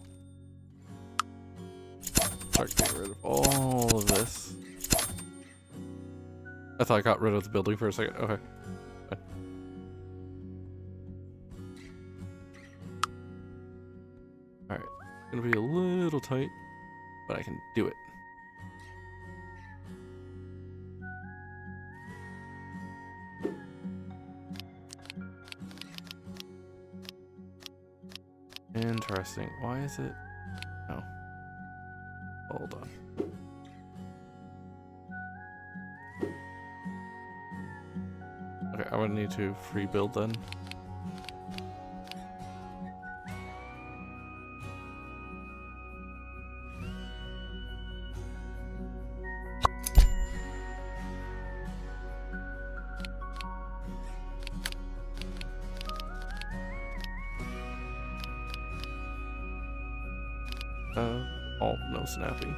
Start getting rid of all of this. I thought I got rid of the building for a second. Okay. Fine. Alright. Gonna be a little tight, but I can do it. Interesting. Why is it? Oh. Hold on. Okay, I'm gonna need to free build then. Oh, no snapping.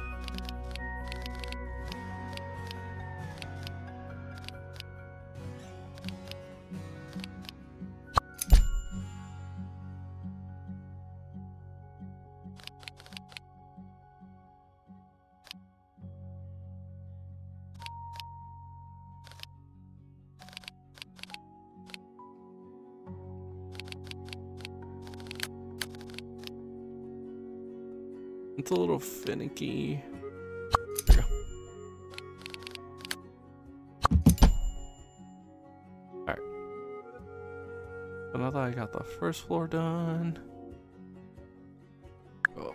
It's a little finicky. There we go. Alright. So now that I got the first floor done. Oh.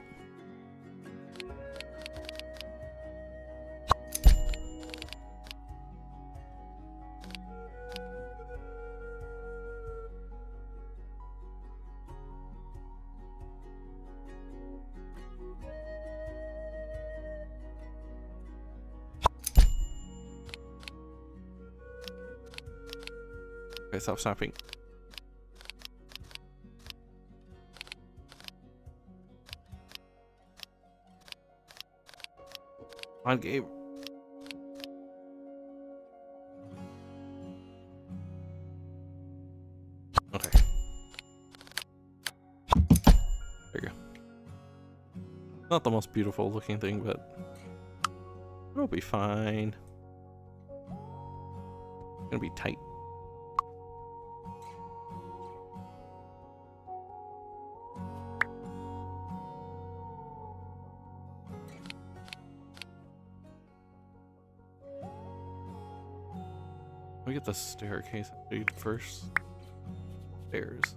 Okay, stop snapping. On game. Okay. There you go. Not the most beautiful looking thing, but it'll be fine. Gonna be tight. Let me get the staircase first. Stairs.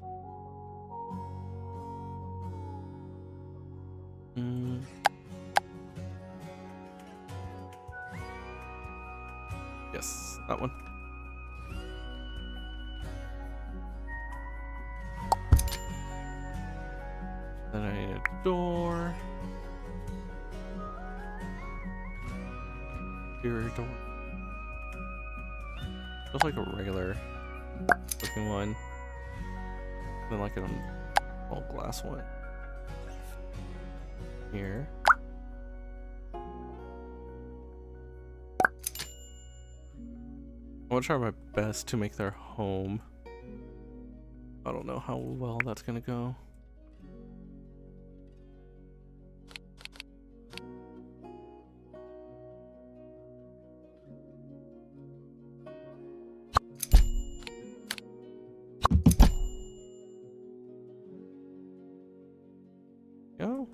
Yes, that one. Then I need a door. Here, door. Just like a regular looking one. Then like an all glass one. Here. I want to try my best to make their home. I don't know how well that's gonna go. Go.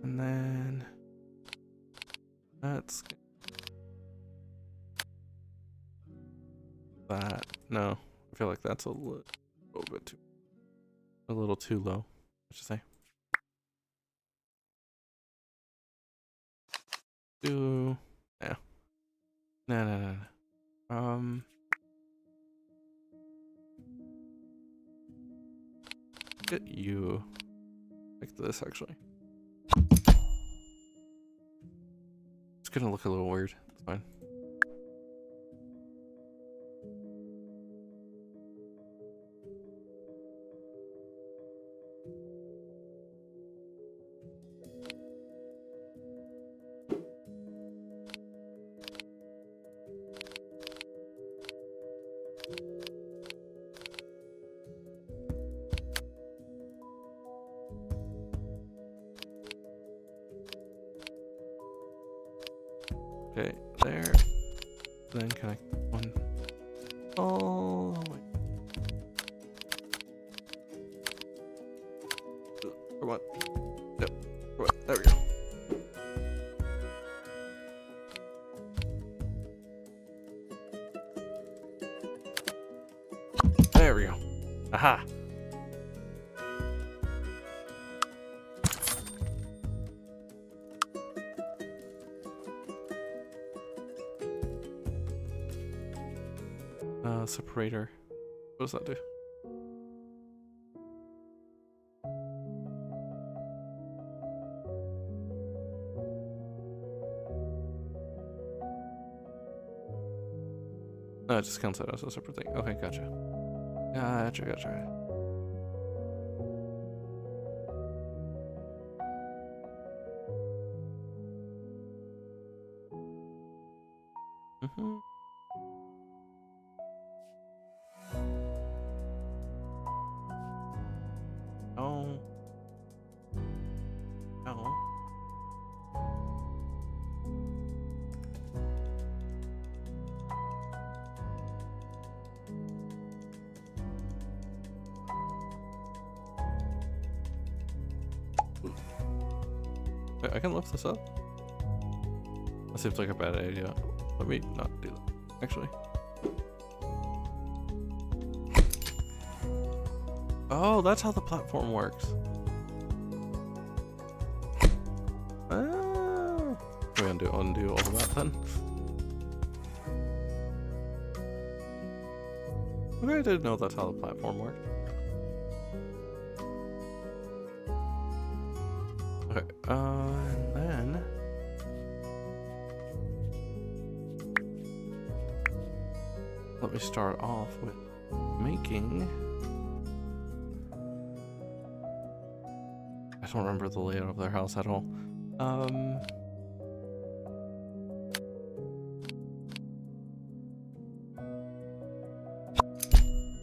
And then that's that. No, I feel like that's a little bit too, low, I should say. Yeah. No. Get you like this actually. It's gonna look a little weird. It's fine. Okay, there. Then connect one. Oh my. Come on. Yep. Come on. There we go. There we go. Aha. Separator. What does that do? No, it just counts that as a separate thing. Okay, gotcha. Gotcha. Mm-hmm. Oh. Wait, I can lift this up? That seems like a bad idea. Let me not do that, actually. Oh, that's how the platform works. Oh. We undo all of that then. Okay, I didn't know that's how the platform worked. Okay, and then let me start off with making. I don't remember the layout of their house at all.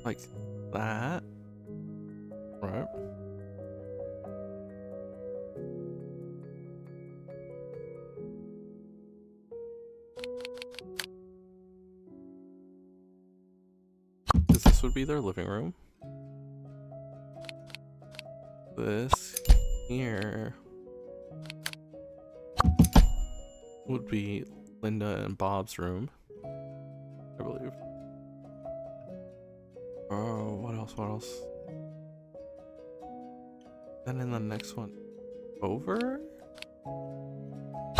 Like that, right? this would be their living room. This here would be Linda and Bob's room, I believe. Oh, what else? What else? Then in the next one over,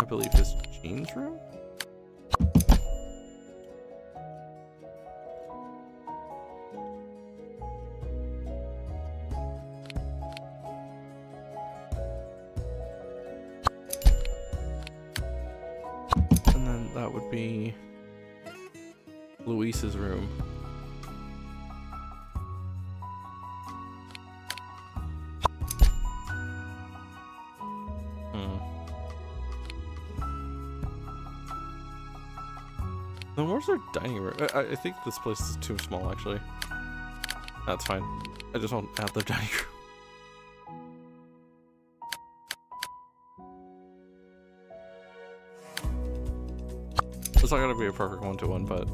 I believe is Jean's room. And then that would be Luis's room. Then where's our dining room? I think this place is too small, actually. That's fine. I just won't add the dining room. It's not gonna be a perfect one-to-one, but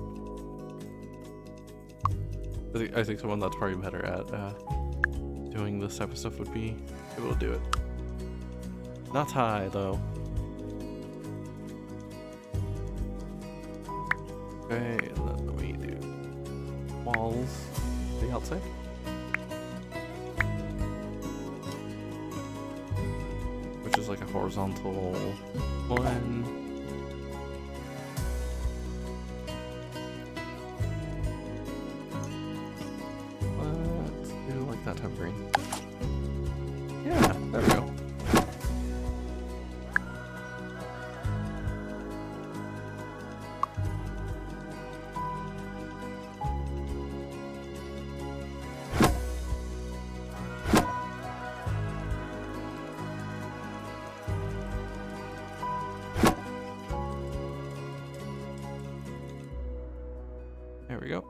I think someone that's probably better at doing this type of stuff would be able to do it. Not high, though. Okay, and then we do walls to the outside. Which is like a horizontal one. Let's do like that type of green. Yeah, there we go. There we go.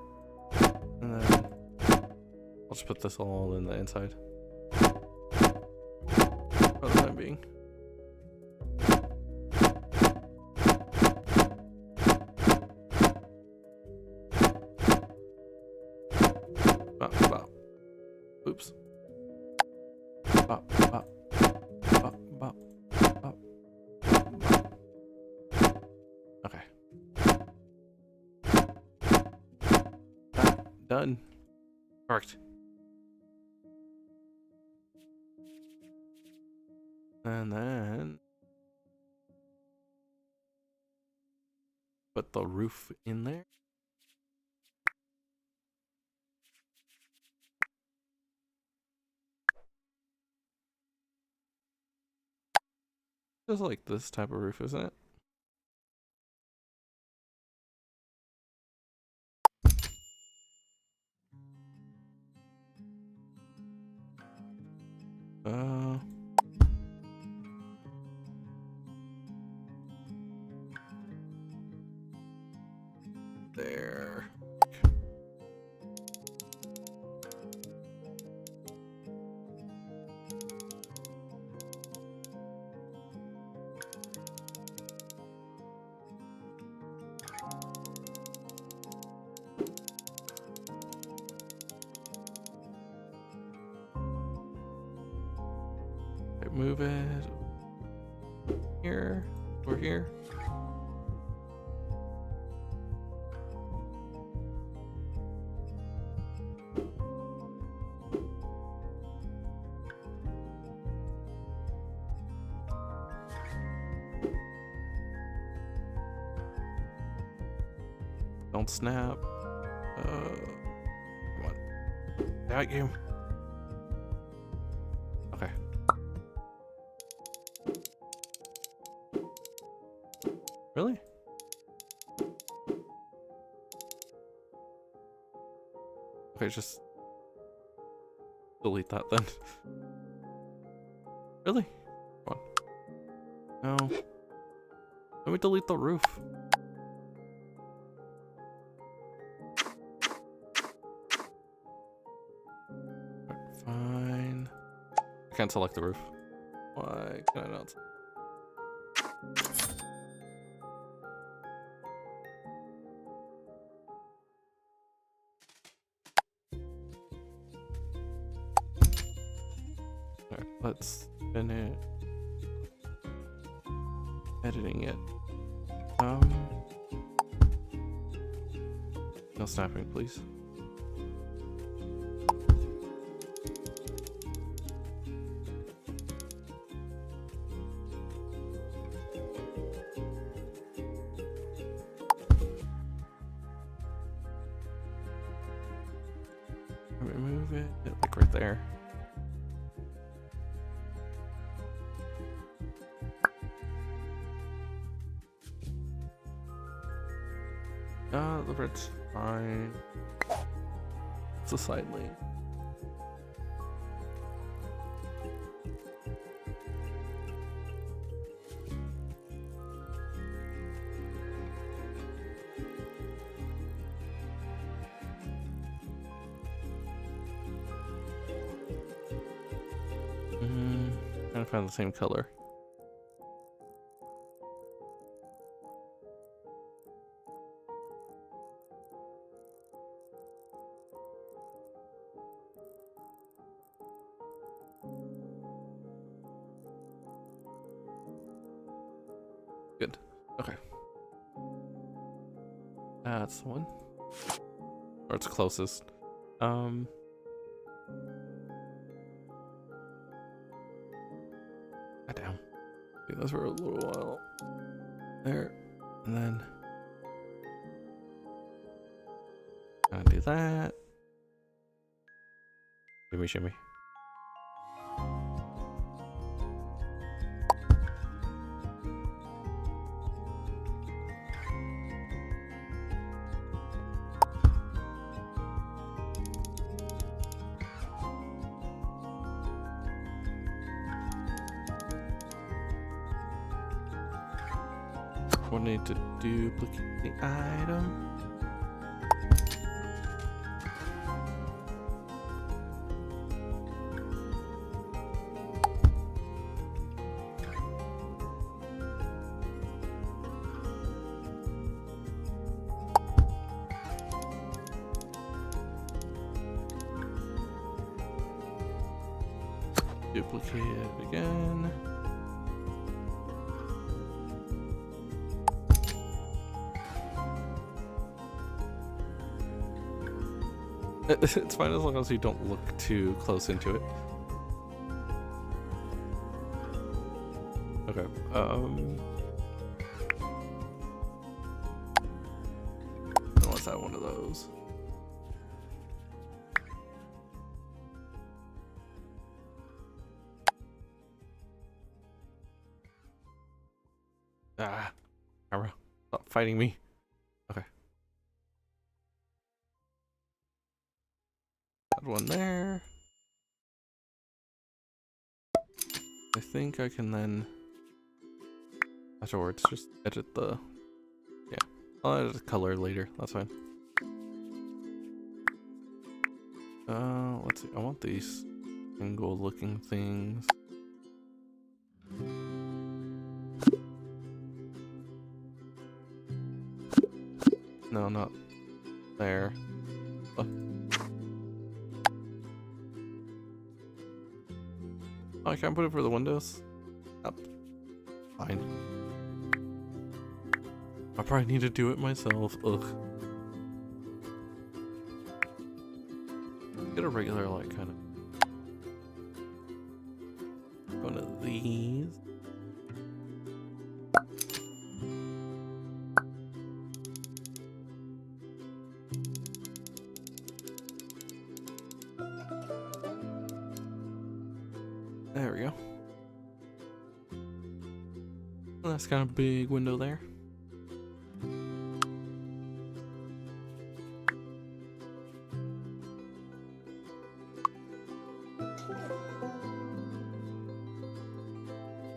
And then I'll just put this all in the inside. For the time being. Bop, bop. Oops. Bop, bop. Bop, bop. Bop, bop. Okay. Done. Perfect. And then put the roof in there. Just like this type of roof, isn't it? There. Okay, move it here or here. Don't snap. Come on. That game. Okay. Really? Okay, just delete that then. Really? Come on. No. Let me delete the roof. Fine. I can't select the roof. Why can I not? Alright, let's finish editing it. No snapping, please. Remove it, like right there. The red's fine. It's a side lane. Trying to find the same color. Good. Okay. That's the one. Or it's closest. God damn. Do this for a little while. There. And then gonna do that. Shimmy shimmy. We'll need to duplicate the item. Duplicate it again. It's fine as long as you don't look too close into it. Okay, let's have one of those. Ah, camera, stop fighting me. Okay. Add one there. I think I can then afterwards just edit the, yeah, I'll edit the color later, that's fine. Let's see, I want these angle looking things. No, not there. Oh. Oh, I can't put it for the windows? Oh, fine. I probably need to do it myself. Ugh. Get a regular, like, kind of. One of these. There we go. Well, that's kind of big window there.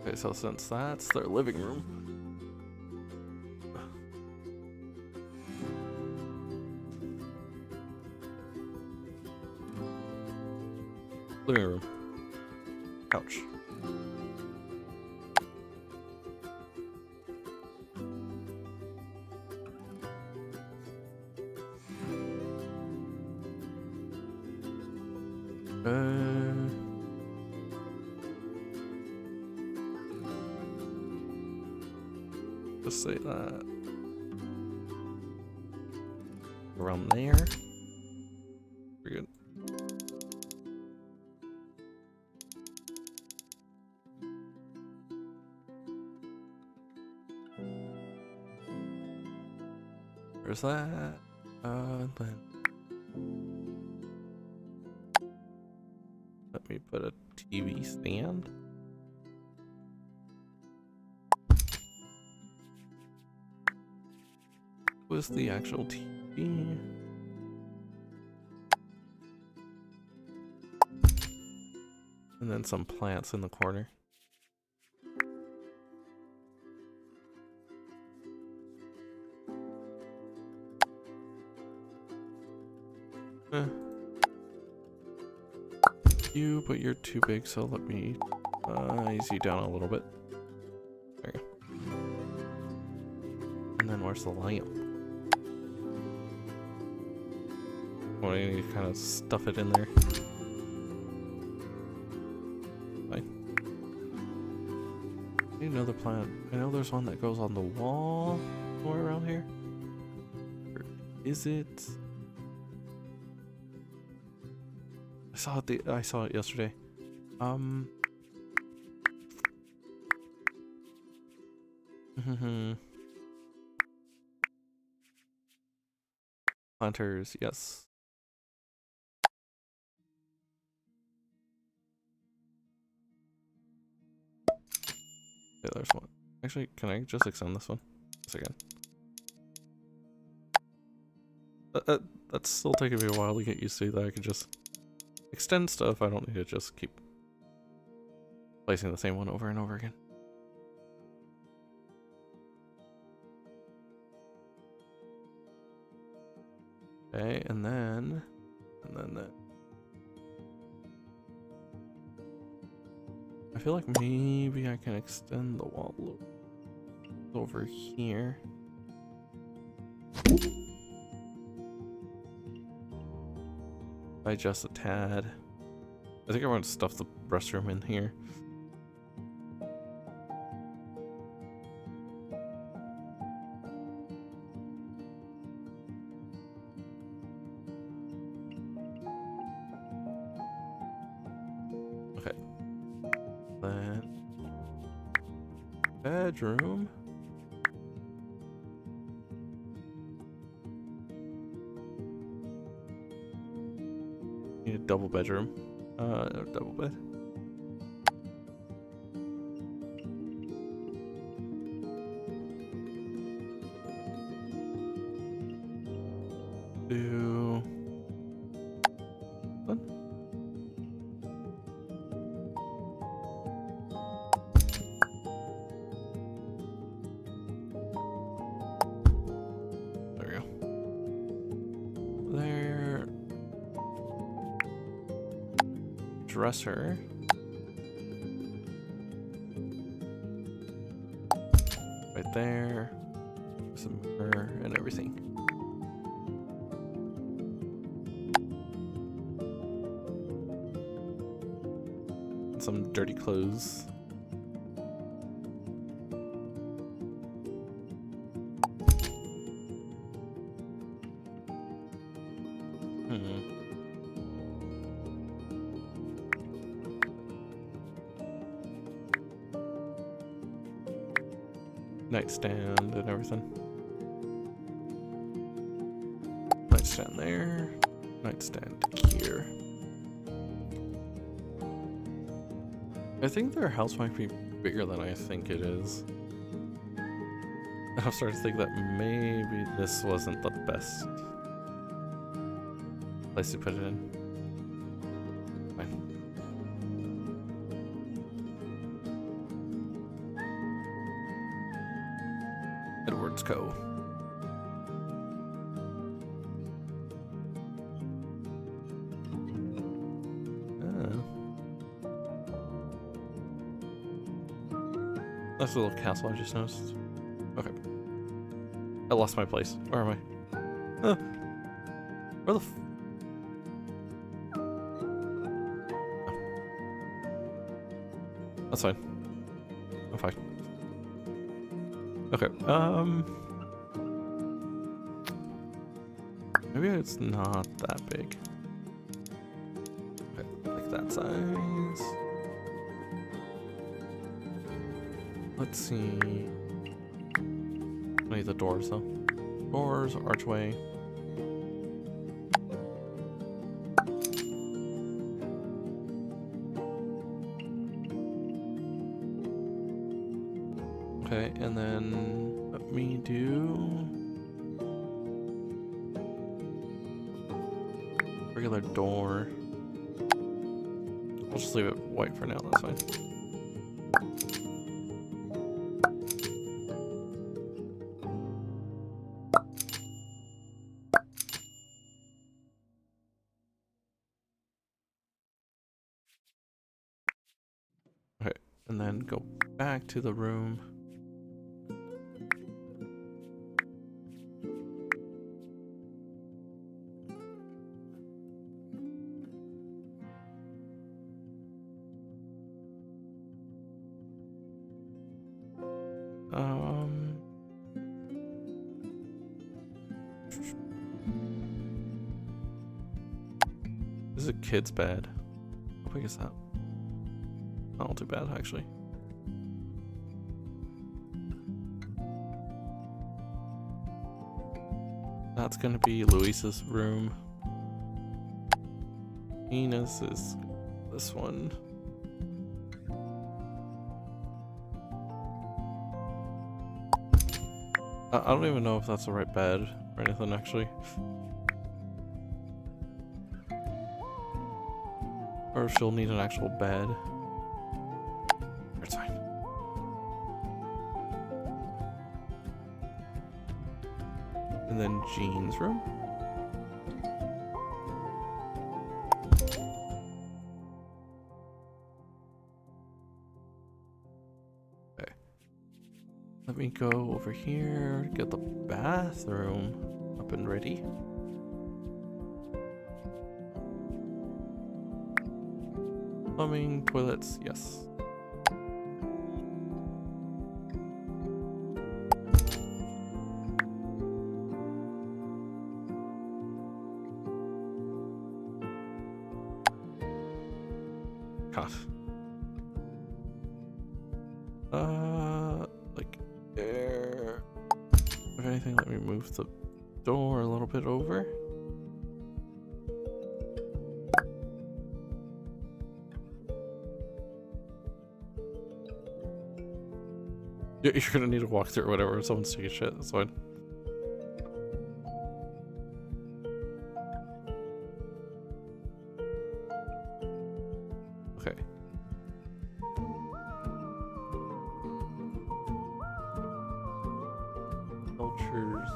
Okay, so since that's their living room, living room, couch. Just say that. Around there. Pretty good. Where's that? Then let me put a TV stand. Was the actual TV? And then some plants in the corner. But you're too big, so let me ease you down a little bit. There you go. And then where's the lamp? Well, I need to kind of stuff it in there. Fine. I need another plant. I know there's one that goes on the wall somewhere around here. Or is it? I saw it yesterday. Planters, yes. Okay, there's one. Actually, can I just extend this one? Yes, I can. That's still taking me a while to get used to that I can just extend stuff. I don't need to just keep placing the same one over and over again. Okay, and then that. I feel like maybe I can extend the wall a little over here. By just a tad. I think I want to stuff the restroom in here. Okay. Then bedroom. Need a double bedroom. Double bed. Do one. There we go. There. Dresser. Right there. Some mirror and everything. Some dirty clothes. Nightstand and everything. Nightstand there. Nightstand here. I think their house might be bigger than I think it is. I'm starting to think that maybe this wasn't the best place to put it in. Fine. Edwards Co. That's a little castle I just noticed. Okay. I lost my place. Where am I? Where the f— oh. That's fine. I'm fine. Okay, maybe it's not that big. Okay, like that size. Let's see. I need the doors though. Doors, archway. Okay, and then let me do regular door. I'll just leave it white for now, that's fine. Okay, and then go back to the room. This is a kid's bed. How big is that? Not too bad, actually. That's gonna be Luisa's room. Nina's is this one. I don't even know if that's the right bed or anything, actually. Or if she'll need an actual bed. It's fine. And then Jean's room. Okay. Let me go over here, get the bathroom up and ready. Plumbing, toilets, yes. God. Like there. If anything, let me move the door a little bit over. You're gonna need a walkthrough or whatever if someone's taking shit, that's fine. Okay. Cultures.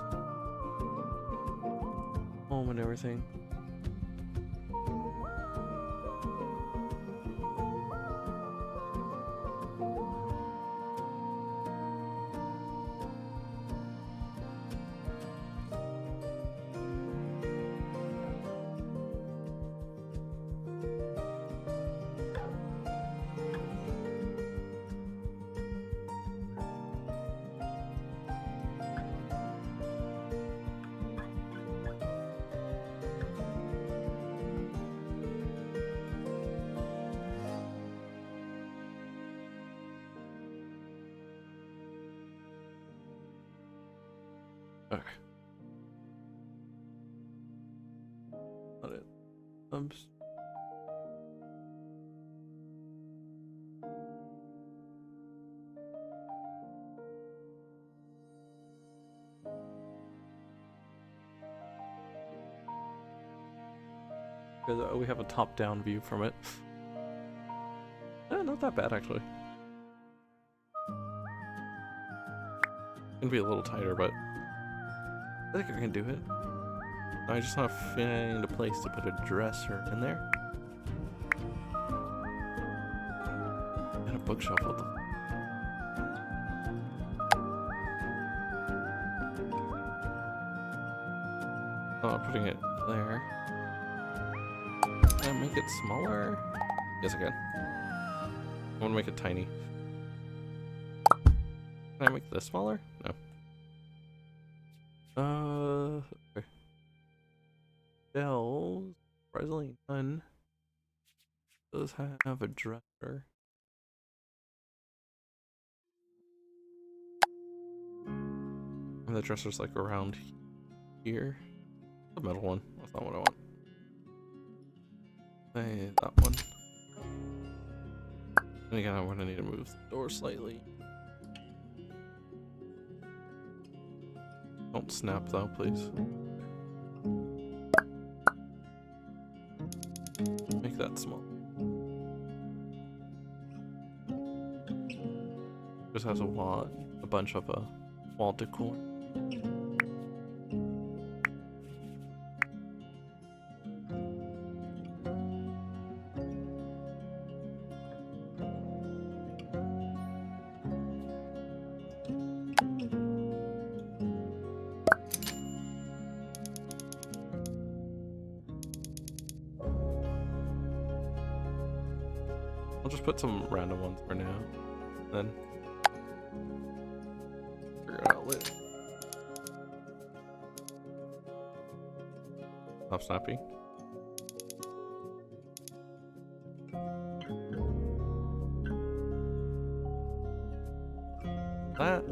Home and everything. Okay. Got it. Oops. We have a top-down view from it. Not that bad, actually. Gonna be a little tighter, but I think I can do it. I just want to find a place to put a dresser in there. And a bookshelf with them. Oh, putting it there. Can I make it smaller? Yes, I can. I want to make it tiny. Can I make this smaller? No. Okay. Bells, surprisingly none. Does have a dresser. And the dresser's like around here. The metal one. That's not what I want. Hey, that one. And again, I'm gonna need to move the door slightly. Don't snap though, please. Make that small. Just has a bunch of wall decor. I'll just put some random ones for now, then figure it out later. Stop snapping. That.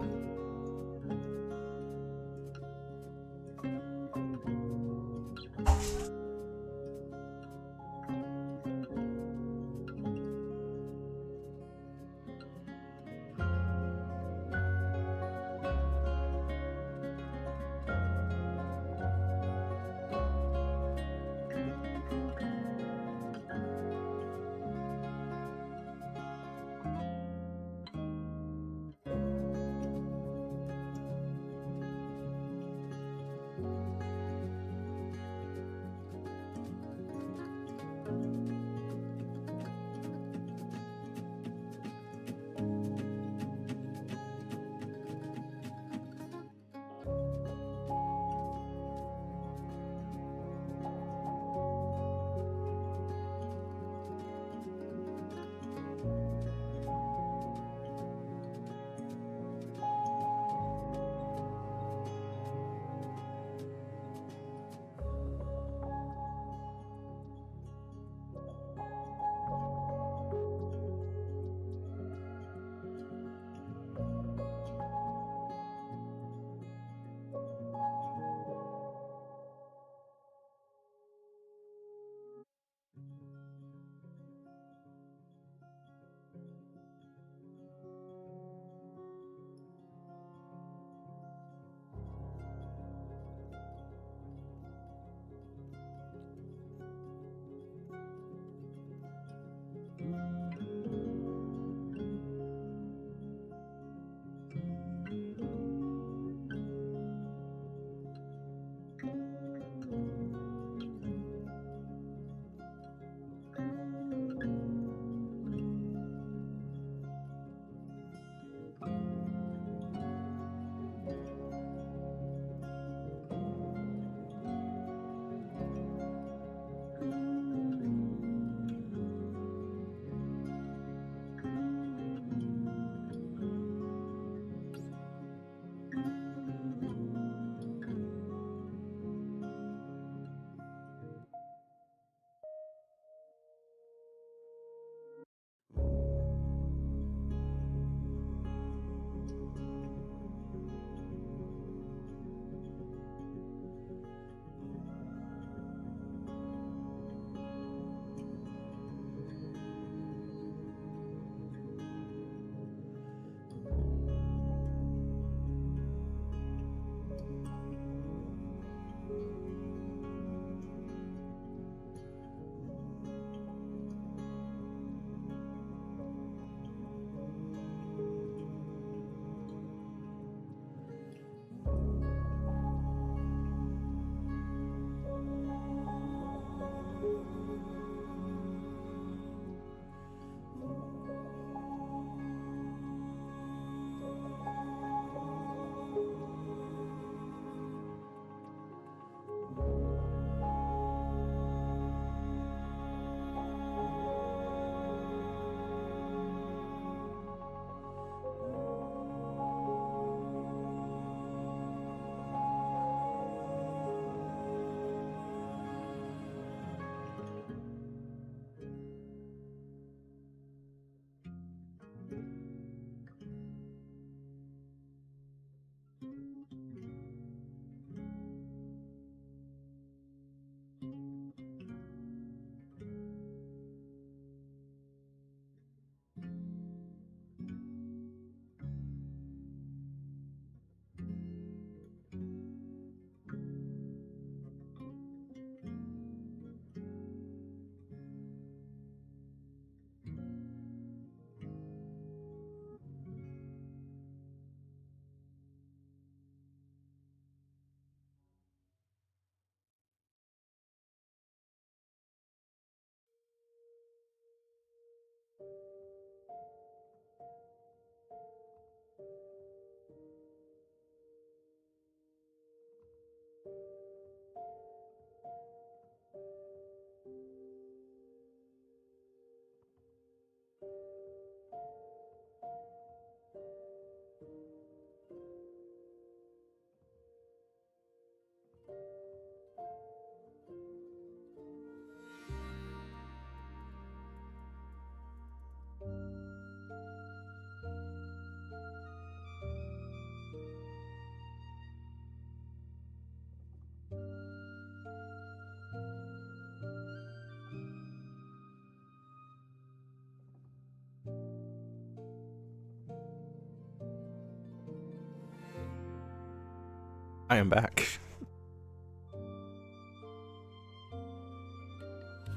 I am back.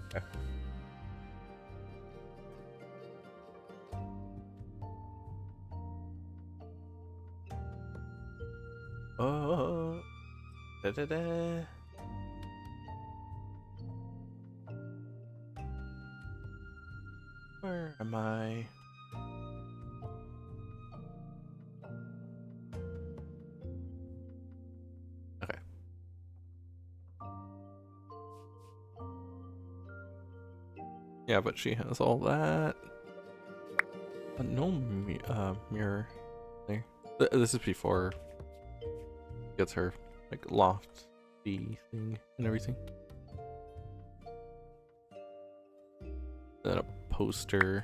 Okay. Oh, da da da. Where am I? Okay. Yeah, but she has all that. No mirror there. This is before gets her like lofty thing and everything. Then a poster.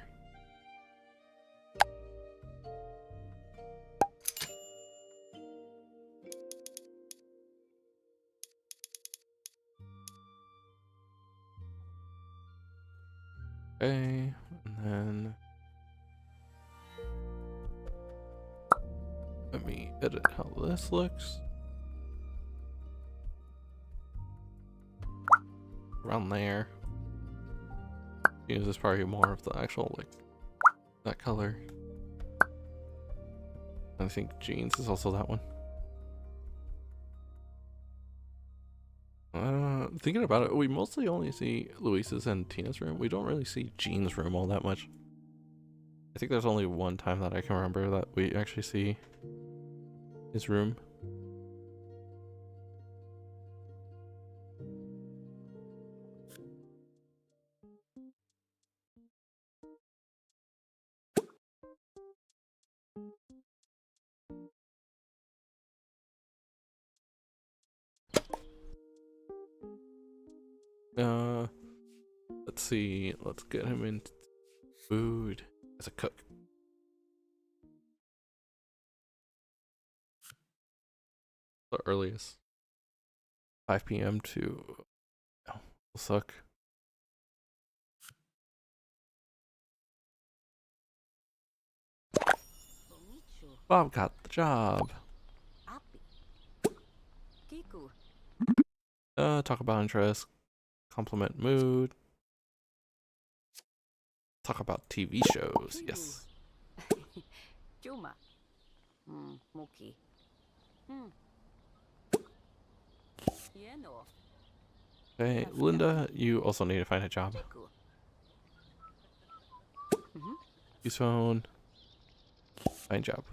Okay, and then let me edit how this looks. Around there. This is probably more of the actual, like, that color. I think jeans is also that one. Thinking about it, we mostly only see Luis's and Tina's room. We don't really see Jean's room all that much. I think there's only one time that I can remember that we actually see his room. Let's see. Let's get him into food as a cook. The earliest 5 p.m. to oh, will suck. Bomichu. Bob got the job. Api. Kiku. Talk about interest, compliment mood. Talk about TV shows. Yes. Juma. Muki. Yeno. Okay, Linda, you also need to find a job. Jiku. Use phone. Find job.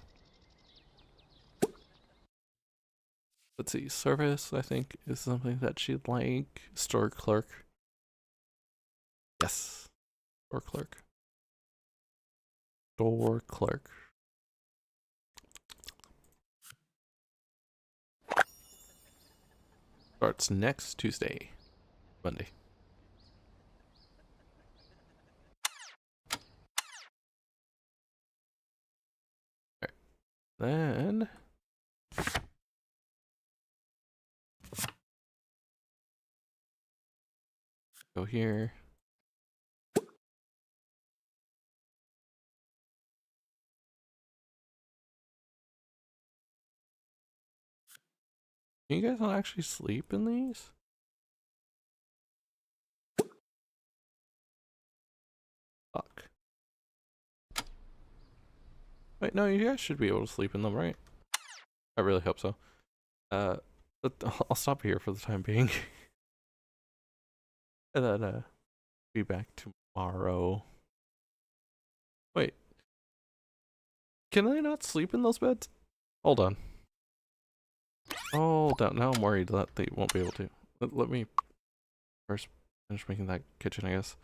Let's see, service, I think, is something that she'd like. Store clerk. Yes. Store clerk. Store clerk. Starts next Tuesday. Monday. Alright. Then go here. Can you guys not actually sleep in these? Fuck. Wait, no, you guys should be able to sleep in them, right? I really hope so. But I'll stop here for the time being. And then, be back tomorrow. Wait. Can I not sleep in those beds? Hold on. Hold on. Now I'm worried that they won't be able to. Let me first finish making that kitchen, I guess.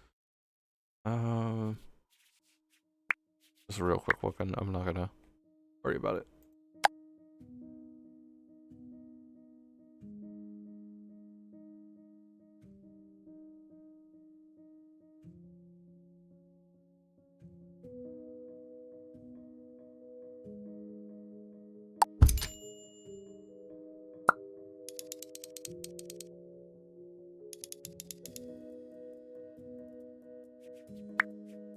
Just a real quick look. I'm not gonna worry about it.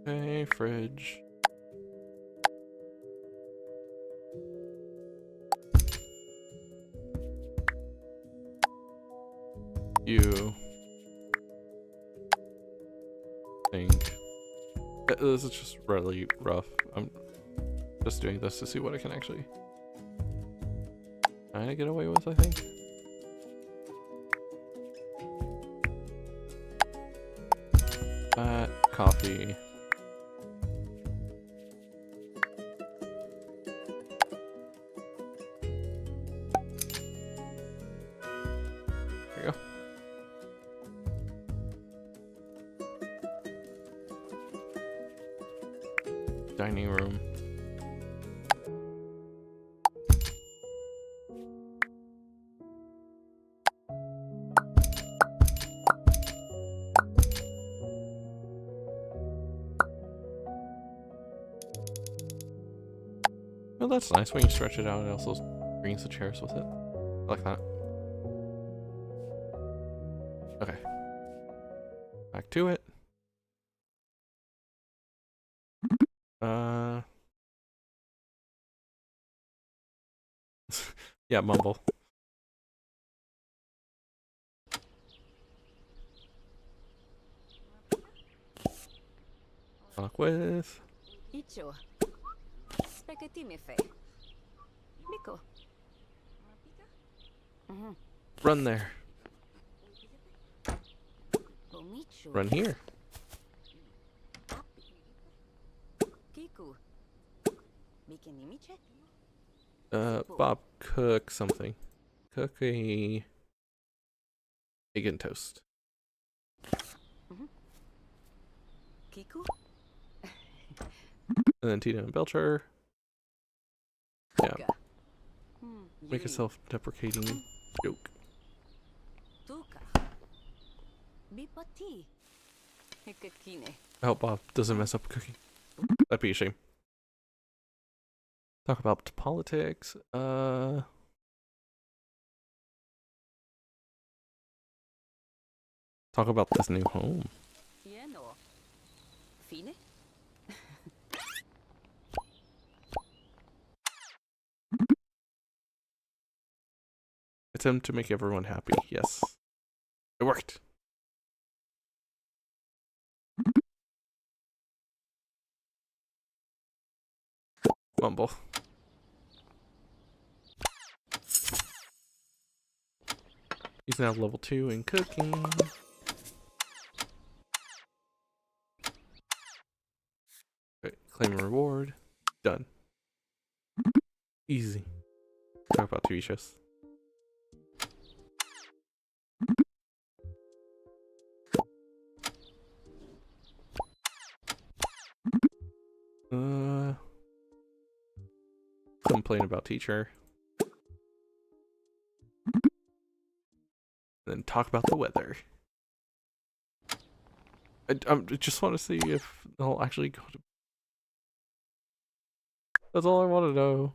Okay, fridge. You think this is just really rough. I'm just doing this to see what I can actually kind of get away with, I think. Coffee. There you go. Dining room. Oh, that's nice. When you stretch it out, it also brings the chairs with it. I like that. Okay. Back to it. Yeah, mumble. Talk with. Icho. Spaghetti me fe. Miko. Run there. Bomicho. Run here. Kiku. Mikenimiche. Bob, cook something. Cook a egg and toast. Kiku. And then Tina and Belcher. Yeah. Make a Yuri. self-deprecating joke. Tuka. Bipati. Hikakine. I hope Bob doesn't mess up cooking. That'd be a shame. Talk about politics. Talk about this new home. Yeno. Fine. Attempt to make everyone happy. Yes. It worked. Mumble. He's now level 2 in cooking. Okay, claim a reward. Done. Easy. Talk about TV shows. Complain about teacher. Then talk about the weather. I just want to see if they'll actually go to... That's all I want to know.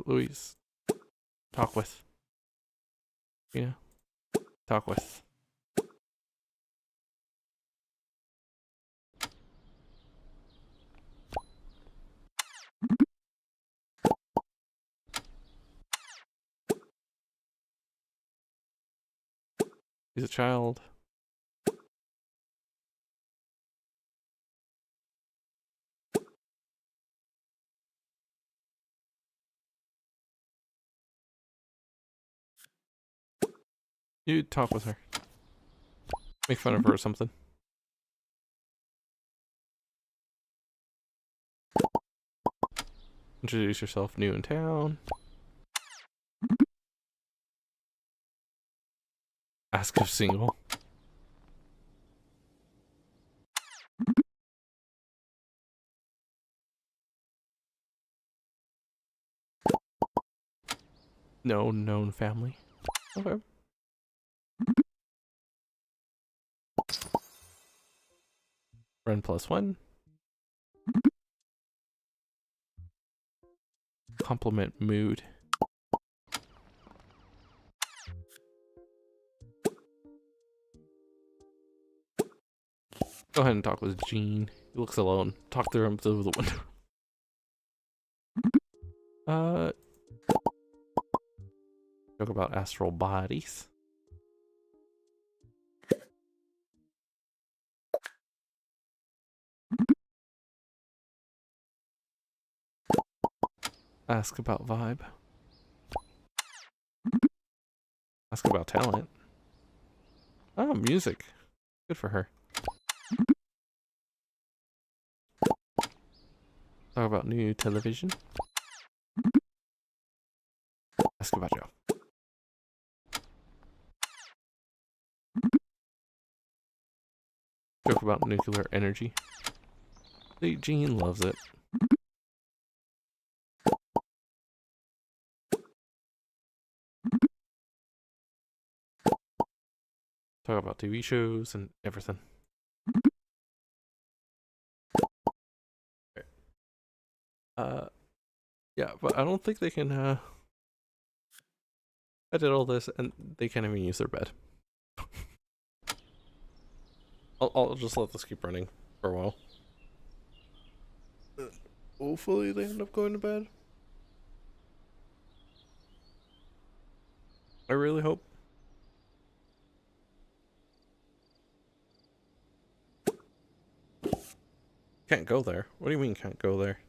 Louise. Talk with. Yeah. Talk with. He's a child. You talk with her. Make fun of her or something. Introduce yourself, new in town. Ask if single. No known family. Okay. Run +1. compliment mood. Go ahead and talk with Gene. He looks alone. Talk through him through the window. Talk about astral bodies. Ask about vibe. Ask about talent. Oh, music. Good for her. Talk about new television. Ask about Joe. Joke about nuclear energy. See, Gene loves it. Talk about TV shows and everything. Yeah, but I don't think they can, I did all this and they can't even use their bed. I'll just let this keep running for a while. Hopefully they end up going to bed. I really hope. Can't go there. What do you mean can't go there?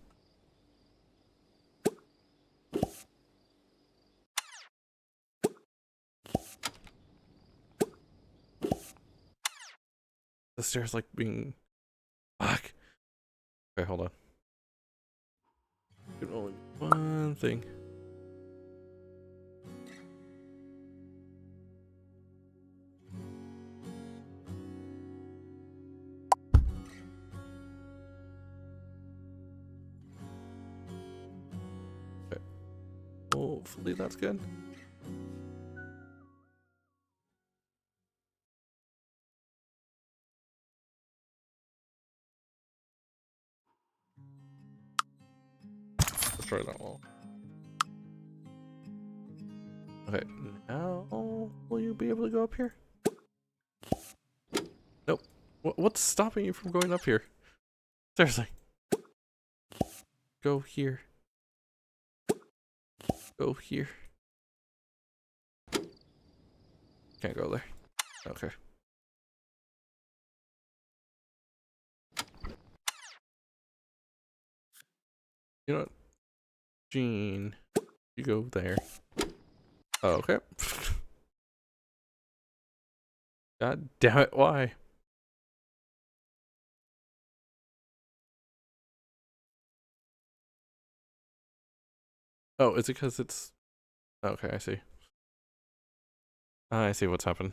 The stairs like being... Fuck. Okay, hold on. It can only be one thing. Okay. Hopefully that's good. Let's try that wall. Okay, now will you be able to go up here? Nope. What's stopping you from going up here? Seriously. Go here. Go here. Can't go there. Okay. You know what? Gene, you go there. Oh, okay. God damn it, why? Oh, is it because it's... Okay, I see. I see what's happened.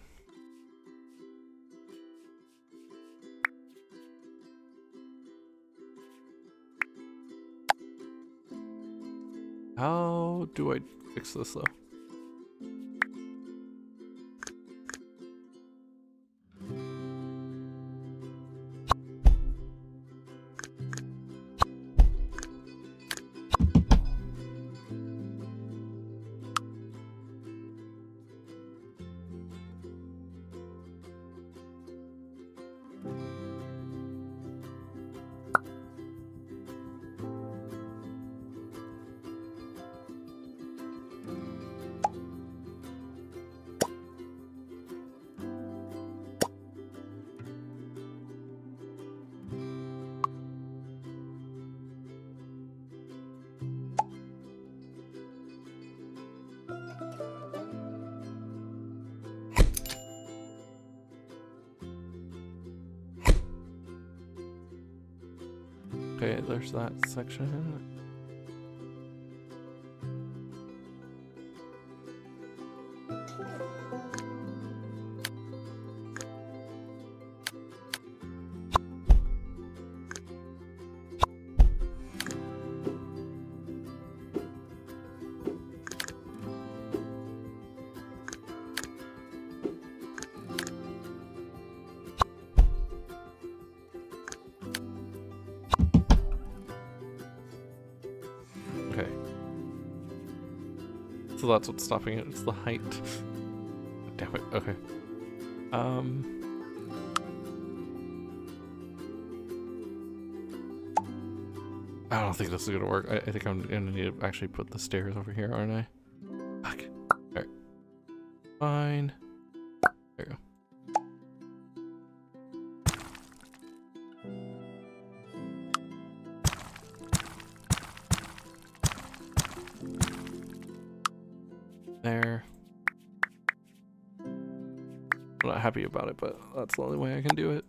How do I fix this though? Okay, there's that section. So that's what's stopping it. It's the height. Damn it. Okay. I don't think this is gonna work. I think I'm gonna need to actually put the stairs over here, aren't I? Fuck. Alright. Fine. There you go. There. I'm not happy about it, but that's the only way I can do it.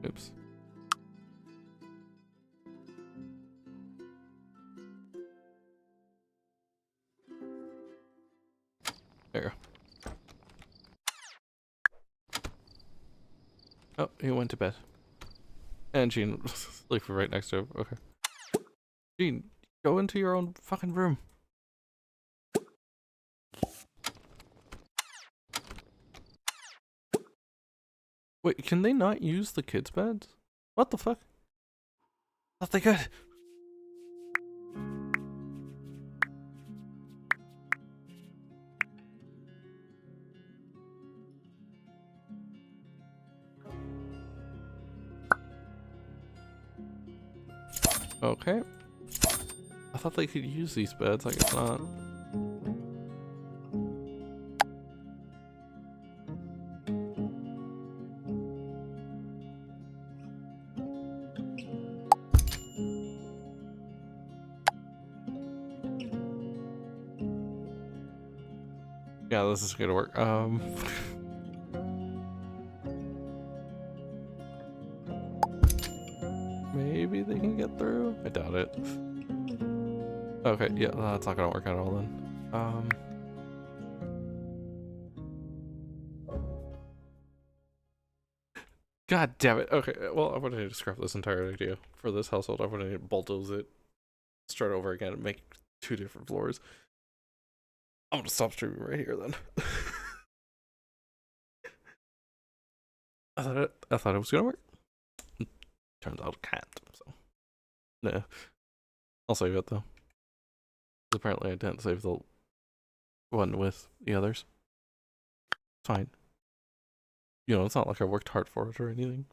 Oops. There you go. Oh, he went to bed. And Jean sleeping right next to him. Okay. Jean, go into your own fucking room. Wait, can they not use the kids' beds? What the fuck? Thought they could. Okay. I thought they could use these beds, I guess not. Yeah, this is gonna work. Maybe they can get through? I doubt it. Okay, yeah, that's not gonna work at all then. God damn it. Okay, well, I'm gonna need to scrap this entire idea for this household. I'm gonna need to bulldoze it, start over again, and make 2 different floors. I'm gonna stop streaming right here then. I thought it was gonna work. Turns out it can't, so. Nah. I'll save it though. Apparently I didn't save the one with the others. It's fine. You know, it's not like I worked hard for it or anything.